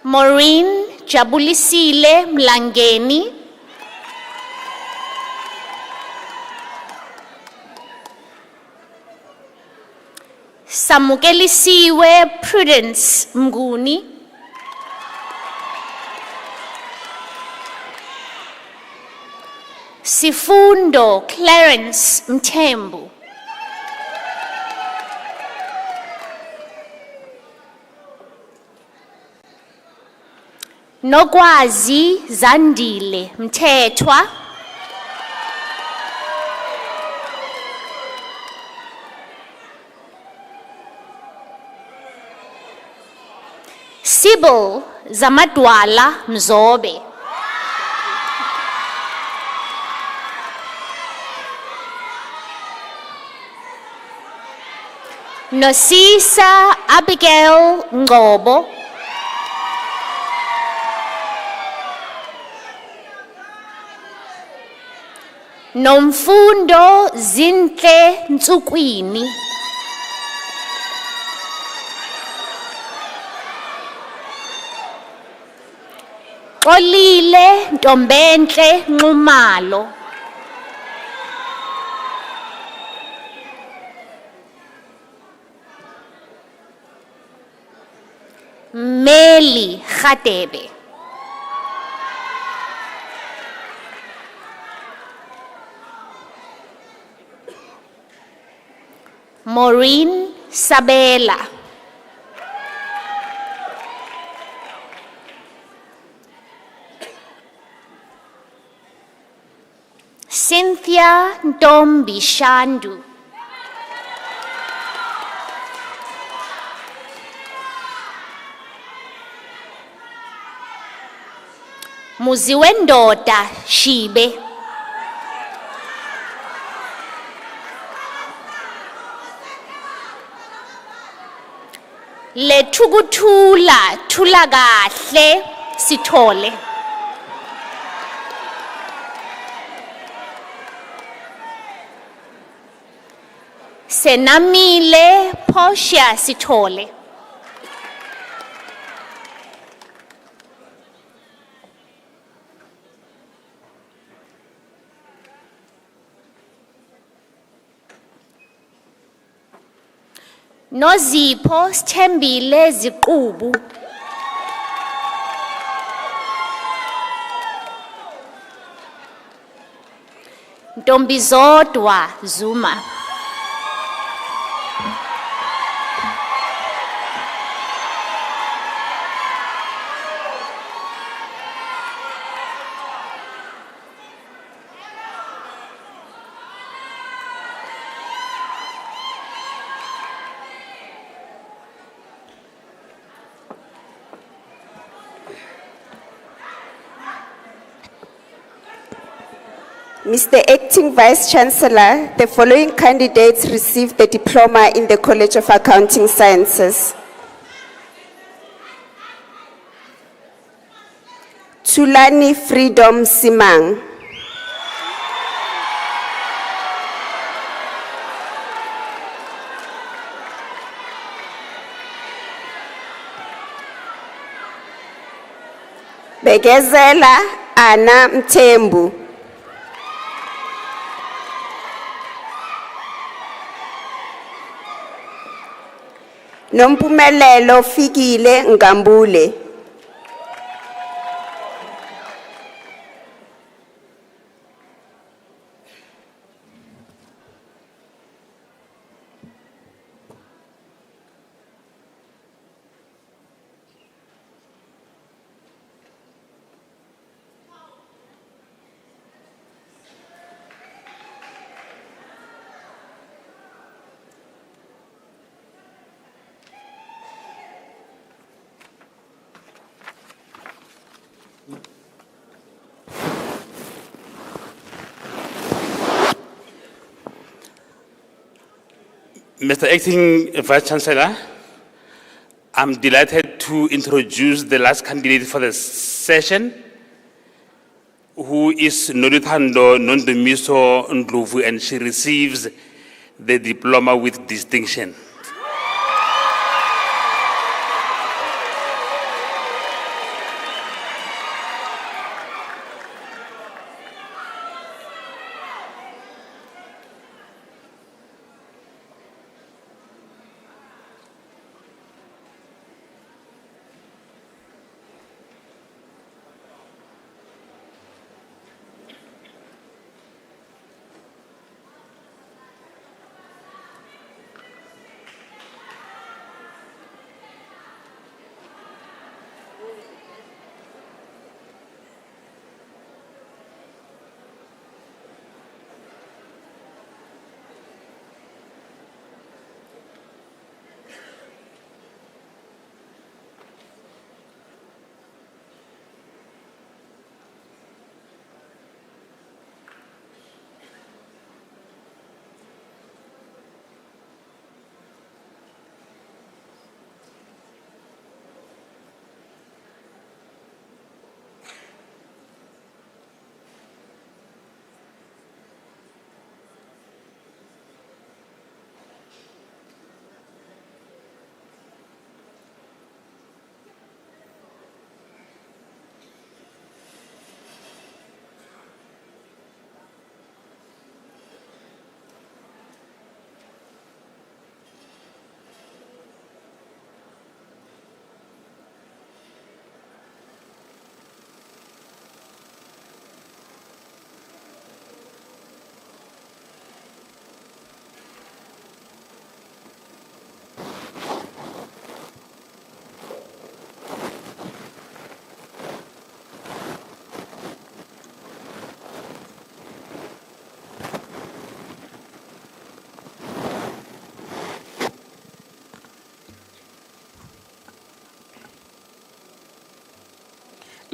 Maureen Jabulisile Mlangeni. Samukelisiwe Prudence Mnguni. Sifundo Clarence Mthembu. Nokwazi Zandile Mthethwa. Sibyl Zamadwala Mzobe. Nosisa Abigail Ngobo. Nomfundo Zinhle Nsukwini. Xolile Ntombenhle Nxumalo. Meli Gadebe. Maureen Sabela. Cynthia Ntombi Shandu. Muziwendoda Shibe. Lethukuthula Thulakahle Sithole. Senamile Portia Sithole. Nozipho Sithembile Ziqubu. Ntombizodwa Zuma. Mr. Acting Vice Chancellor, the following candidates received the diploma in the College of Accounting Sciences. Tulani Freedom Simang. Begezela Anna Mtembu. Nompumelelo Fikile Ngambule. Mr. Acting Vice Chancellor, I'm delighted to introduce the last candidate for the session, who is Noluthando Nondumiso Ndlovu, and she receives the diploma with distinction.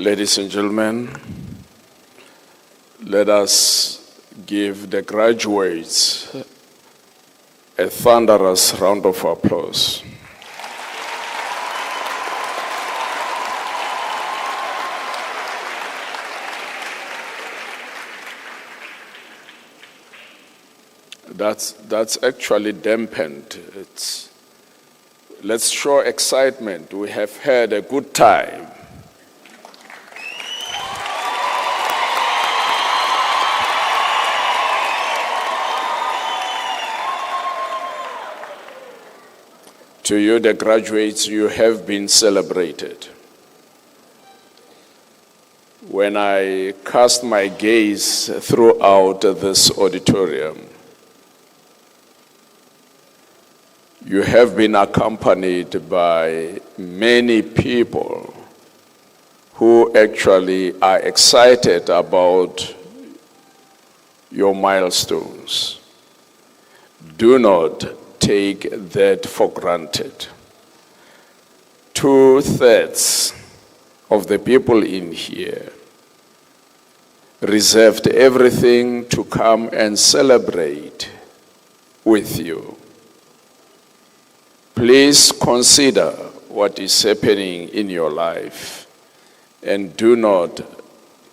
Ladies and gentlemen, let us give the graduates a thunderous round of applause. That's actually dampened. Let's show excitement. We have had a good time. To you, the graduates, you have been celebrated. When I cast my gaze throughout this auditorium, you have been accompanied by many people who actually are excited about your milestones. Do not take that for granted. 2/3 of the people in here reserved everything to come and celebrate with you. Please consider what is happening in your life and do not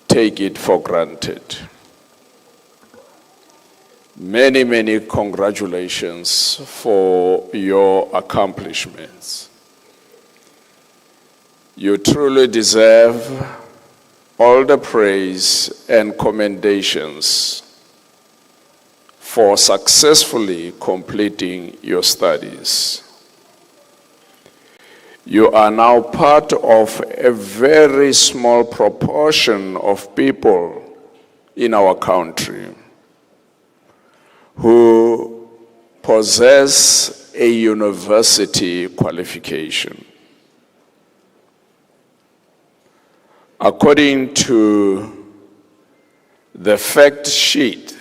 take it for granted. Many, many congratulations for your accomplishments. You truly deserve all the praise and commendations for successfully completing your studies. You are now part of a very small proportion of people in our country who possess a university qualification. According to the fact sheet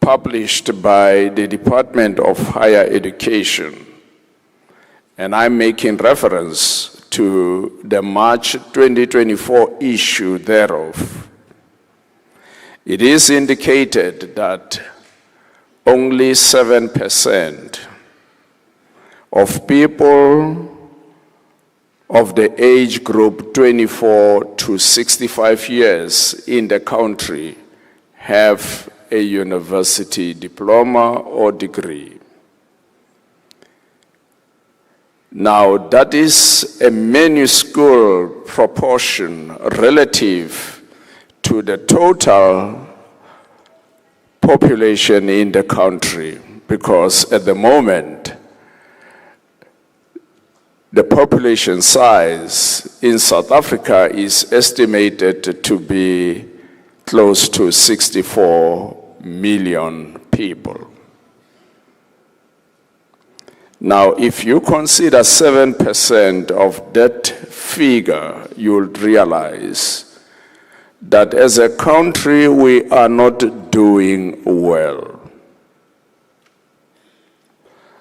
published by the Department of Higher Education, and I'm making reference to the March 2024 issue thereof, it is indicated that only 7% of people of the age group 24 to 65 years in the country have a university diploma or degree. Now, that is a minuscule proportion relative to the total population in the country, because at the moment, the population size in South Africa is estimated to be close to 64 million people. Now, if you consider 7% of that figure, you'll realize that as a country, we are not doing well.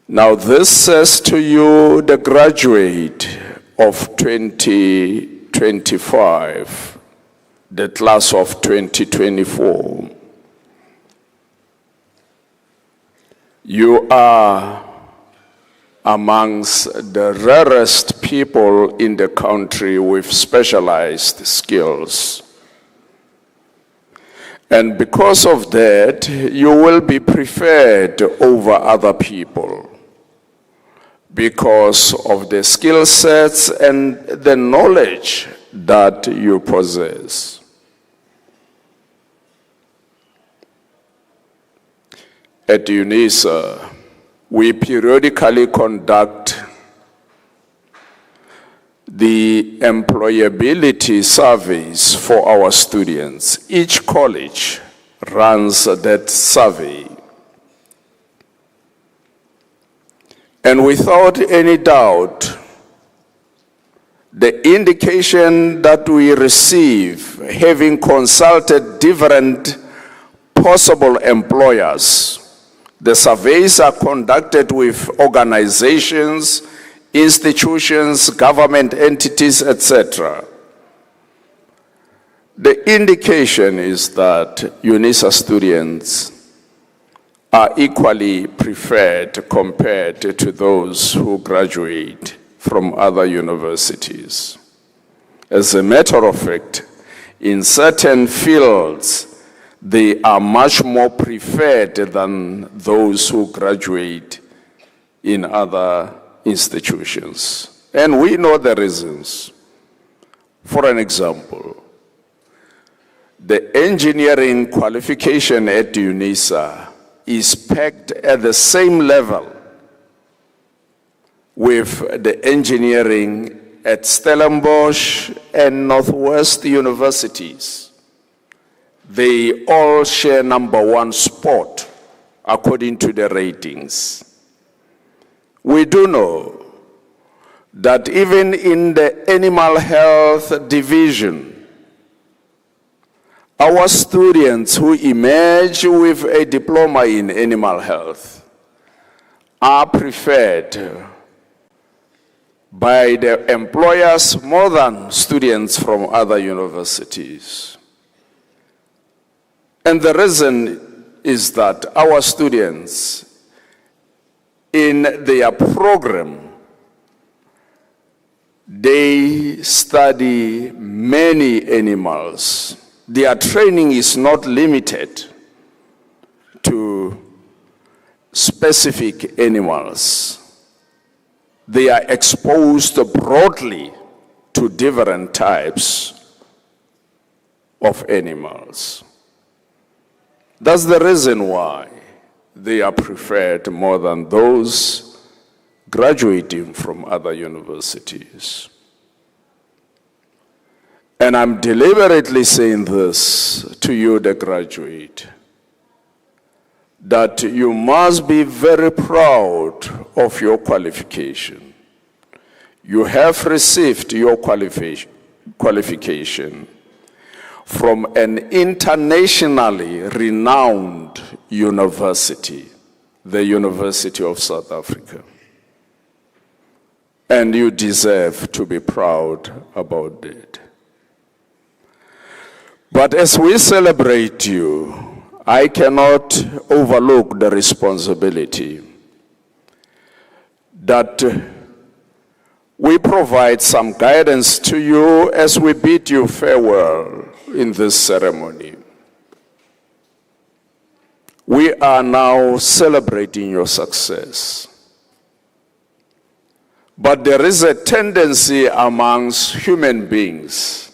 Now, this says to you, the graduate of 2025, the class of 2024, you are amongst the rarest people in the country with specialized skills. And because of that, you will be preferred over other people because of the skill sets and the knowledge that you possess. At UNISA, we periodically conduct the employability surveys for our students. Each college runs that survey. And without any doubt, the indication that we receive, having consulted different possible employers, the surveys are conducted with organizations, institutions, government entities, etc. The indication is that UNISA students are equally preferred compared to those who graduate from other universities. As a matter of fact, in certain fields, they are much more preferred than those who graduate in other institutions. And we know the reasons. For an example, the engineering qualification at UNISA is pegged at the same level with the engineering at Stellenbosch and Northwest universities. They all share #1 spot according to the ratings. We do know that even in the animal health division, our students who emerge with a diploma in animal health are preferred by the employers more than students from other universities. And the reason is that our students in their program, they study many animals. Their training is not limited to specific animals. They are exposed broadly to different types of animals. That's the reason why they are preferred more than those graduating from other universities. And I'm deliberately saying this to you, the graduate, that you must be very proud of your qualification. You have received your qualification from an internationally renowned university, the University of South Africa. And you deserve to be proud about it. But as we celebrate you, I cannot overlook the responsibility that we provide some guidance to you as we bid you farewell in this ceremony. We are now celebrating your success. But there is a tendency amongst human beings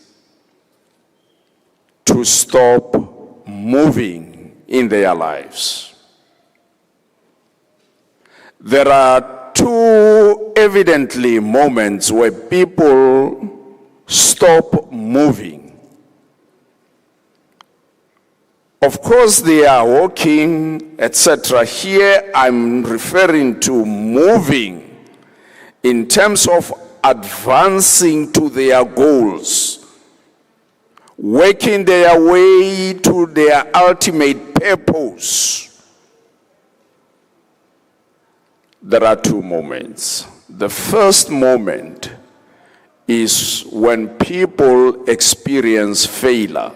to stop moving in their lives. There are two evidently moments where people stop moving. Of course, they are walking, etc. Here, I'm referring to moving in terms of advancing to their goals, working their way to their ultimate purpose. There are two moments. The first moment is when people experience failure.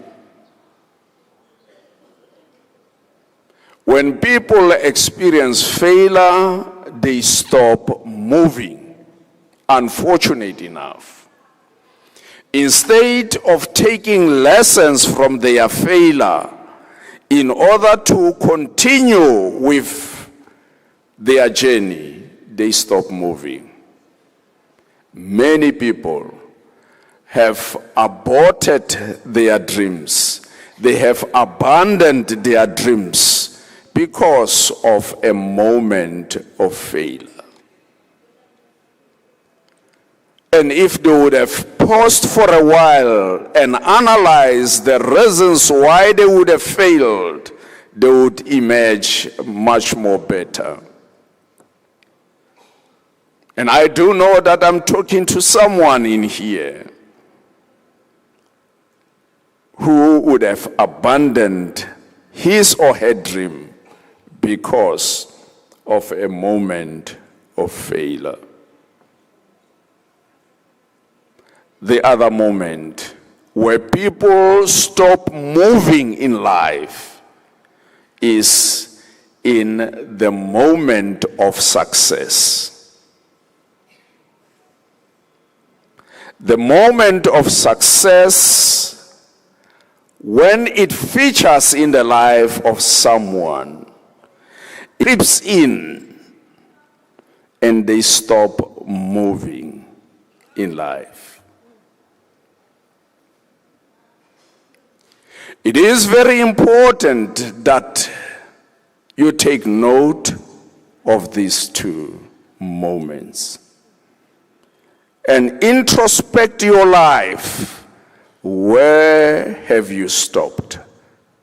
When people experience failure, they stop moving, unfortunate enough. Instead of taking lessons from their failure in order to continue with their journey, they stop moving. Many people have aborted their dreams. They have abandoned their dreams because of a moment of failure. And if they would have paused for a while and analyzed the reasons why they would have failed, they would emerge much more better. And I do know that I'm talking to someone in here who would have abandoned his or her dream because of a moment of failure. The other moment where people stop moving in life is in the moment of success. The moment of success, when it features in the life of someone, creeps in and they stop moving in life. It is very important that you take note of these two moments and introspect your life. Where have you stopped?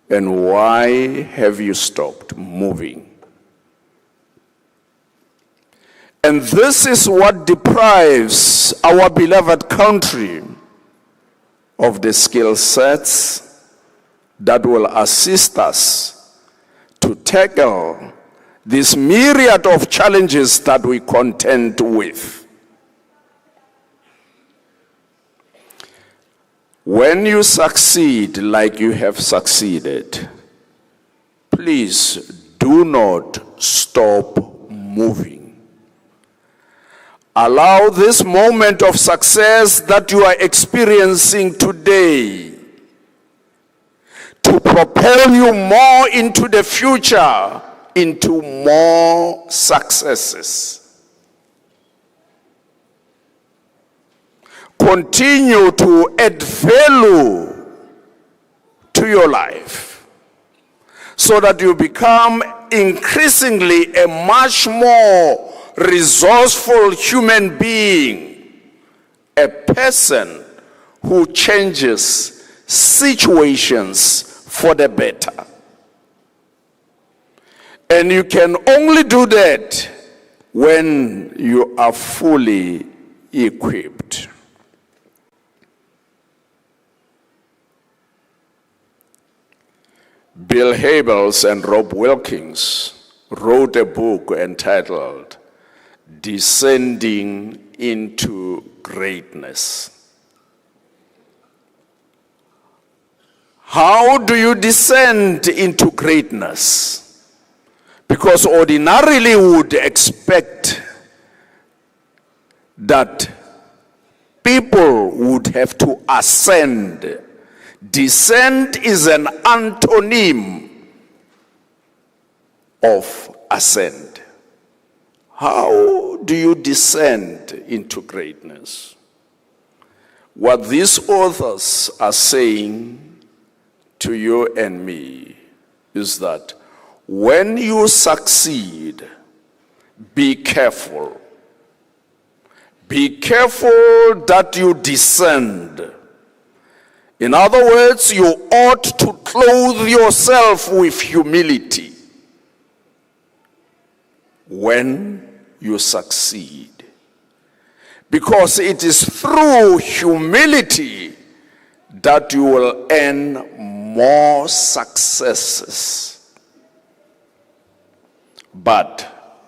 And why have you stopped moving? And this is what deprives our beloved country of the skill sets that will assist us to tackle this myriad of challenges that we contend with. When you succeed like you have succeeded, please do not stop moving. Allow this moment of success that you are experiencing today to propel you more into the future, into more successes. Continue to add value to your life so that you become increasingly a much more resourceful human being, a person who changes situations for the better. And you can only do that when you are fully equipped. Bill Hybels and Rob Wilkins wrote a book entitled Descending into Greatness. How do you descend into greatness? Because ordinarily we would expect that people would have to ascend. Descend is an antonym of ascend. How do you descend into greatness? What these authors are saying to you and me is that when you succeed, be careful. Be careful that you descend. In other words, you ought to clothe yourself with humility when you succeed. Because it is through humility that you will earn more successes. But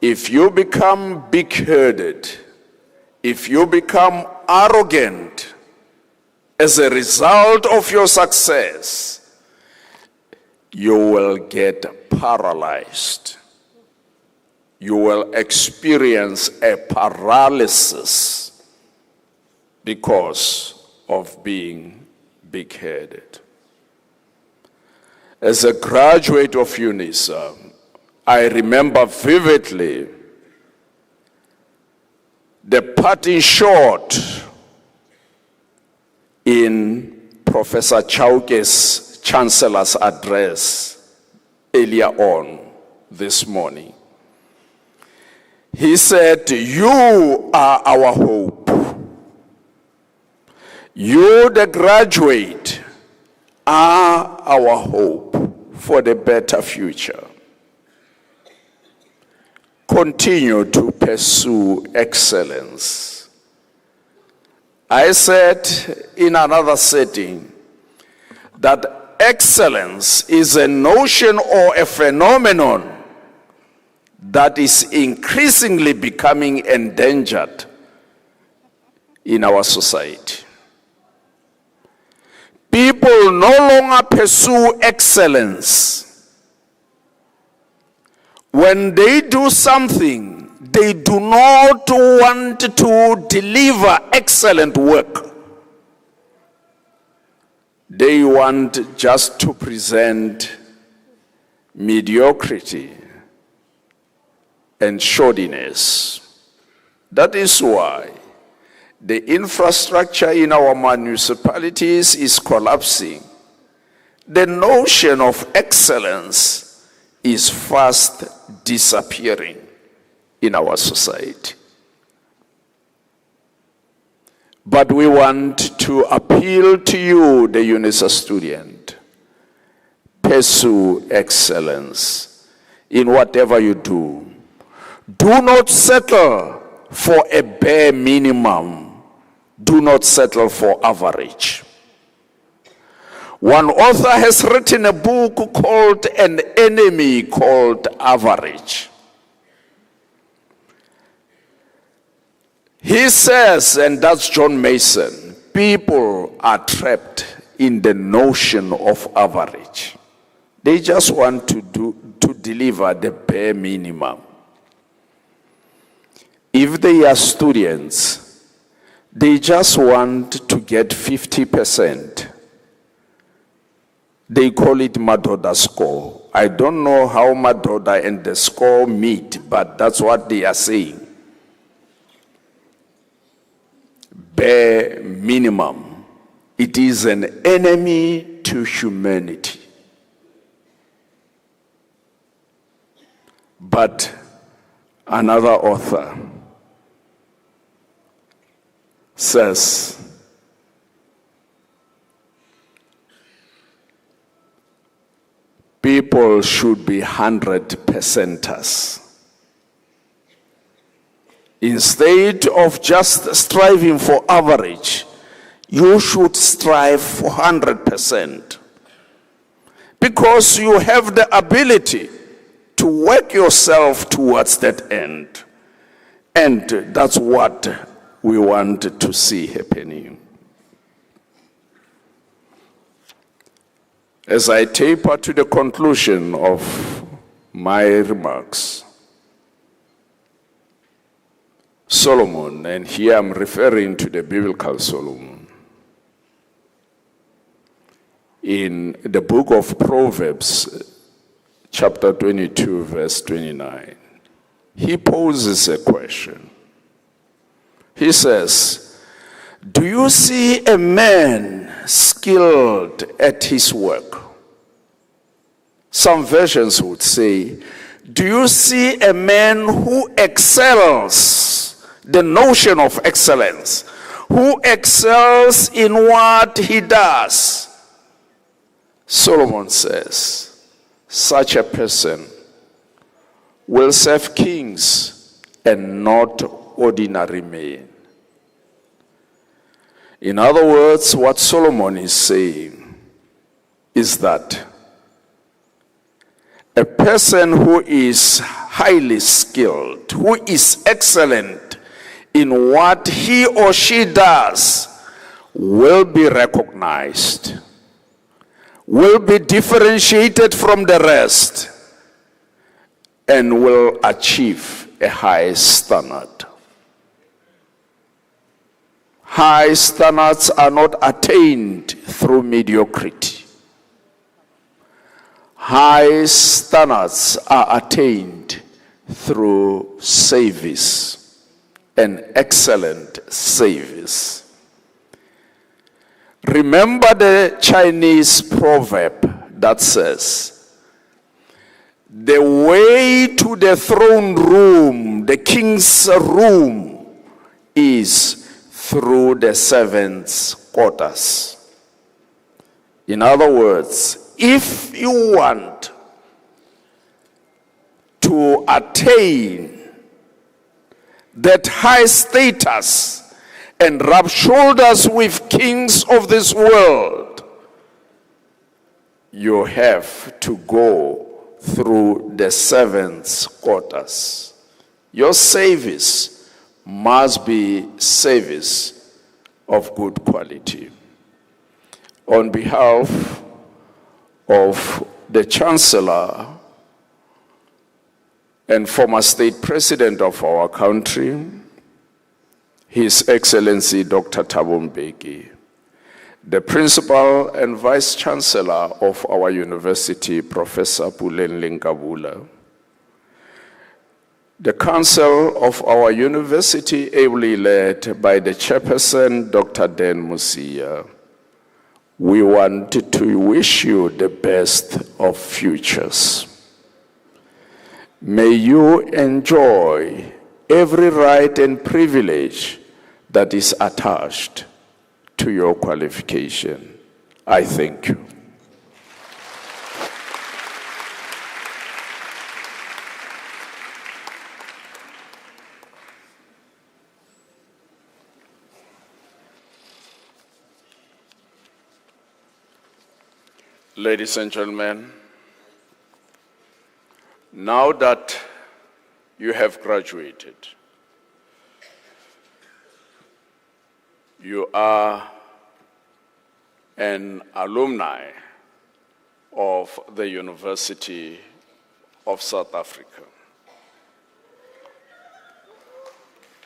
if you become big-headed, if you become arrogant as a result of your success, you will get paralyzed. You will experience a paralysis because of being big-headed. As a graduate of UNISA, I remember vividly the parting shot in Professor Chauke's Chancellor's address earlier on this morning. He said, "You are our hope. You, the graduate, are our hope for the better future. Continue to pursue excellence." I said in another setting that excellence is a notion or a phenomenon that is increasingly becoming endangered in our society. People no longer pursue excellence. When they do something, they do not want to deliver excellent work. They want just to present mediocrity and shoddiness. That is why the infrastructure in our municipalities is collapsing. The notion of excellence is fast disappearing in our society. But we want to appeal to you, the UNISA student. Pursue excellence in whatever you do. Do not settle for a bare minimum. Do not settle for average. One author has written a book called An Enemy Called Average. He says, and that's John Mason, people are trapped in the notion of average. They just want to deliver the bare minimum. If they are students, they just want to get 50%. They call it Madoda score. I don't know how Madoda and the score meet, but that's what they are saying. Bare minimum. It is an enemy to humanity. But another author says, people should be 100%ers. Instead of just striving for average, you should strive for 100%. Because you have the ability to work yourself towards that end. And that's what we want to see happening. As I taper to the conclusion of my remarks, Solomon, and here I'm referring to the biblical Solomon, in the book of Proverbs, chapter 22, verse 29, he poses a question. He says, do you see a man skilled at his work? Some versions would say, do you see a man who excels? The notion of excellence, who excels in what he does. Solomon says, such a person will serve kings and not ordinary men. In other words, what Solomon is saying is that a person who is highly skilled, who is excellent in what he or she does, will be recognized, will be differentiated from the rest, and will achieve a high standard. High standards are not attained through mediocrity. High standards are attained through service, an excellent service. Remember the Chinese proverb that says, the way to the throne room, the king's room, is through the servants' quarters. In other words, if you want to attain that high status and rub shoulders with kings of this world, you have to go through the servants' quarters. Your service must be service of good quality. on behalf of the Chancellor and former State President of our country, His Excellency Dr. Thabo Mbeki, the Principal and Vice Chancellor of our university, Professor Puleng Nkabula, the Council of our university, ably led by the Chairperson, Dr. Dan Musia, we want to wish you the best of futures. May you enjoy every right and privilege that is attached to your qualification. I thank you. Ladies and gentlemen, now that you have graduated, you are an alumni of the University of South Africa.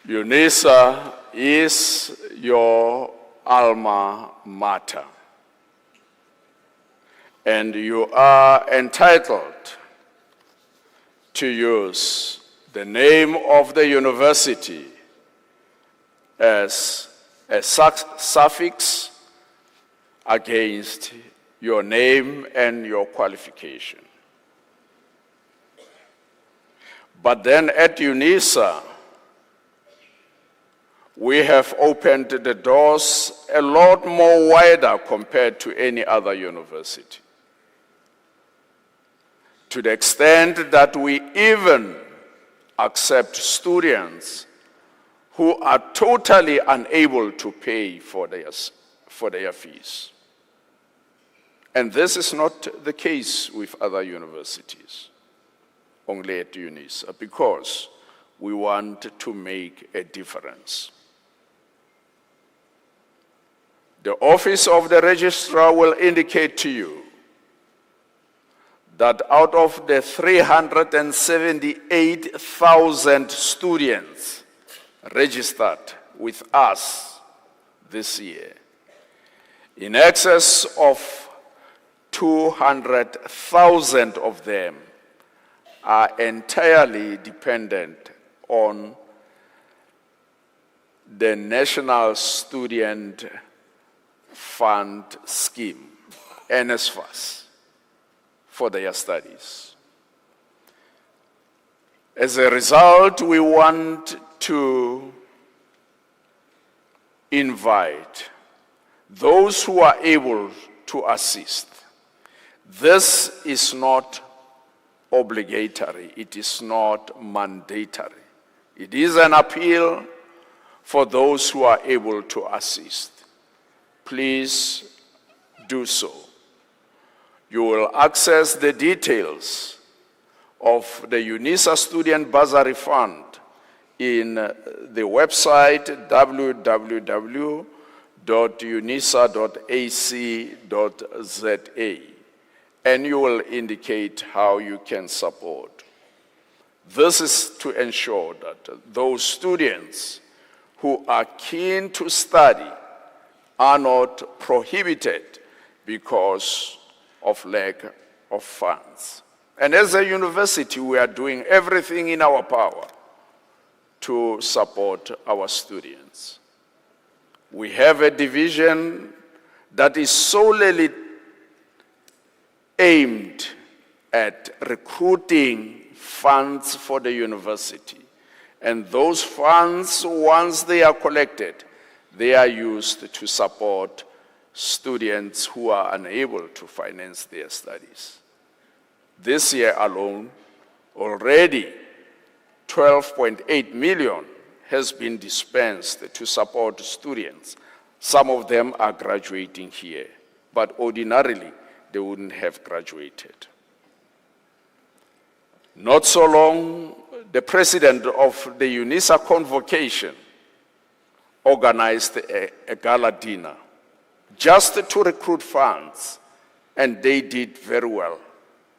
UNISA is your alma mater, and you are entitled to use the name of the university as a suffix against your name and your qualification. But then at UNISA, we have opened the doors a lot more wider compared to any other university, to the extent that we even accept students who are totally unable to pay for their fees. And this is not the case with other universities, only at UNISA, because we want to make a difference. The Office of the Registrar will indicate to you that out of the 378,000 students registered with us this year, in excess of 200,000 of them are entirely dependent on the National Student Fund Scheme, NSFAS, for their studies. As a result, we want to invite those who are able to assist. This is not obligatory, it is not mandatory. It is an appeal for those who are able to assist. Please do so. You will access the details of the UNISA Student Bursary Fund in the website www.unisa.ac.za, and you will indicate how you can support. This is to ensure that those students who are keen to study are not prohibited because of lack of funds. And as a university, we are doing everything in our power to support our students. We have a division that is solely aimed at recruiting funds for the university. And those funds, once they are collected, they are used to support students who are unable to finance their studies. This year alone, already 12.8 million has been dispensed to support students. Some of them are graduating here, but ordinarily they wouldn't have graduated. Not so long, the president of the UNISA convocation organized a gala dinner just to recruit funds, and they did very well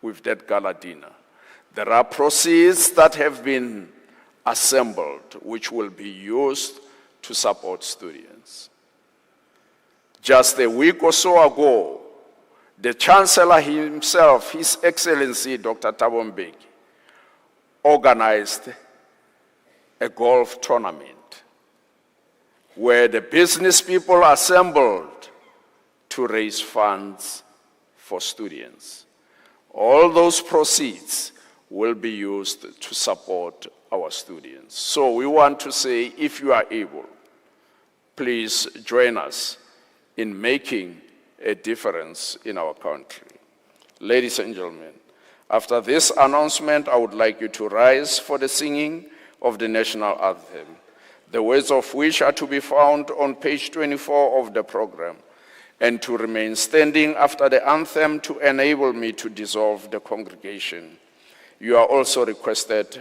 with that gala dinner. There are proceeds that have been assembled which will be used to support students. Just a week or so ago, the Chancellor himself, His Excellency Dr. Thabo Mbeki, organized a golf tournament where the business people assembled to raise funds for students. All those proceeds will be used to support our students. So we want to say, if you are able, please join us in making a difference in our country. Ladies and gentlemen, after this announcement, I would like you to rise for the singing of the national anthem, the words of which are to be found on page 24 of the program, and to remain standing after the anthem to enable me to dissolve the congregation. You are also requested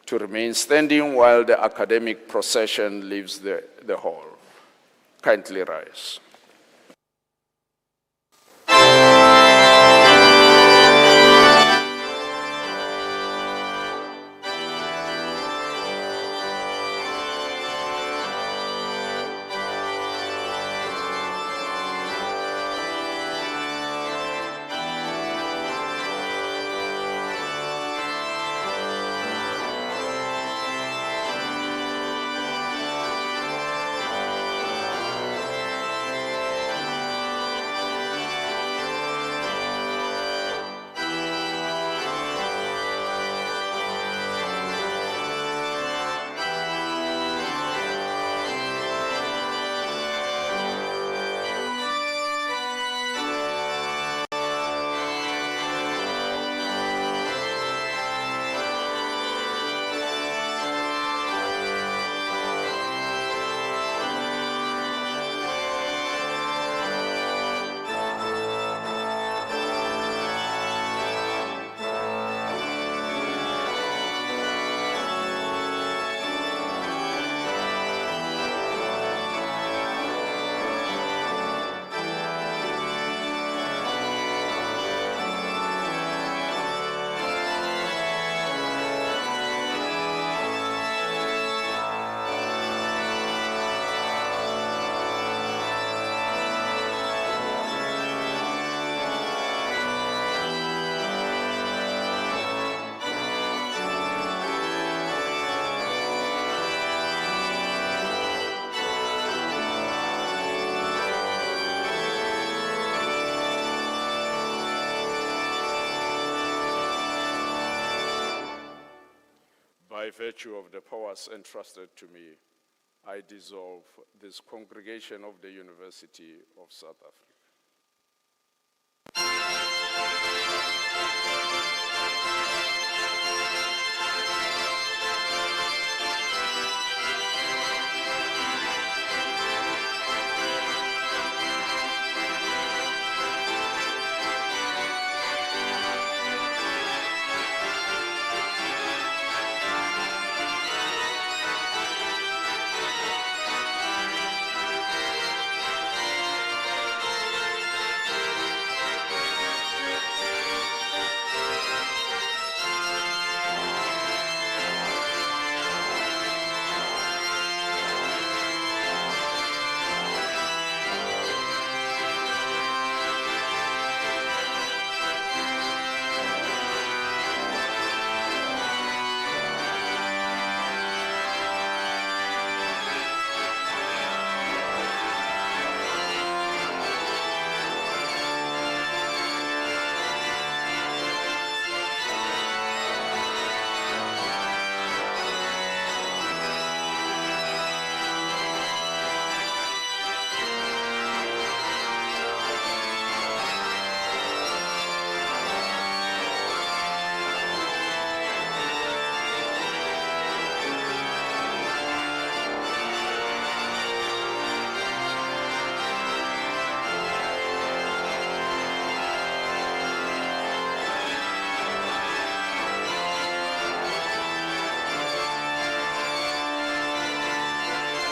to remain standing while the academic procession leaves the hall. Kindly rise. By virtue of the powers entrusted to me, I dissolve this congregation of the University of South Africa.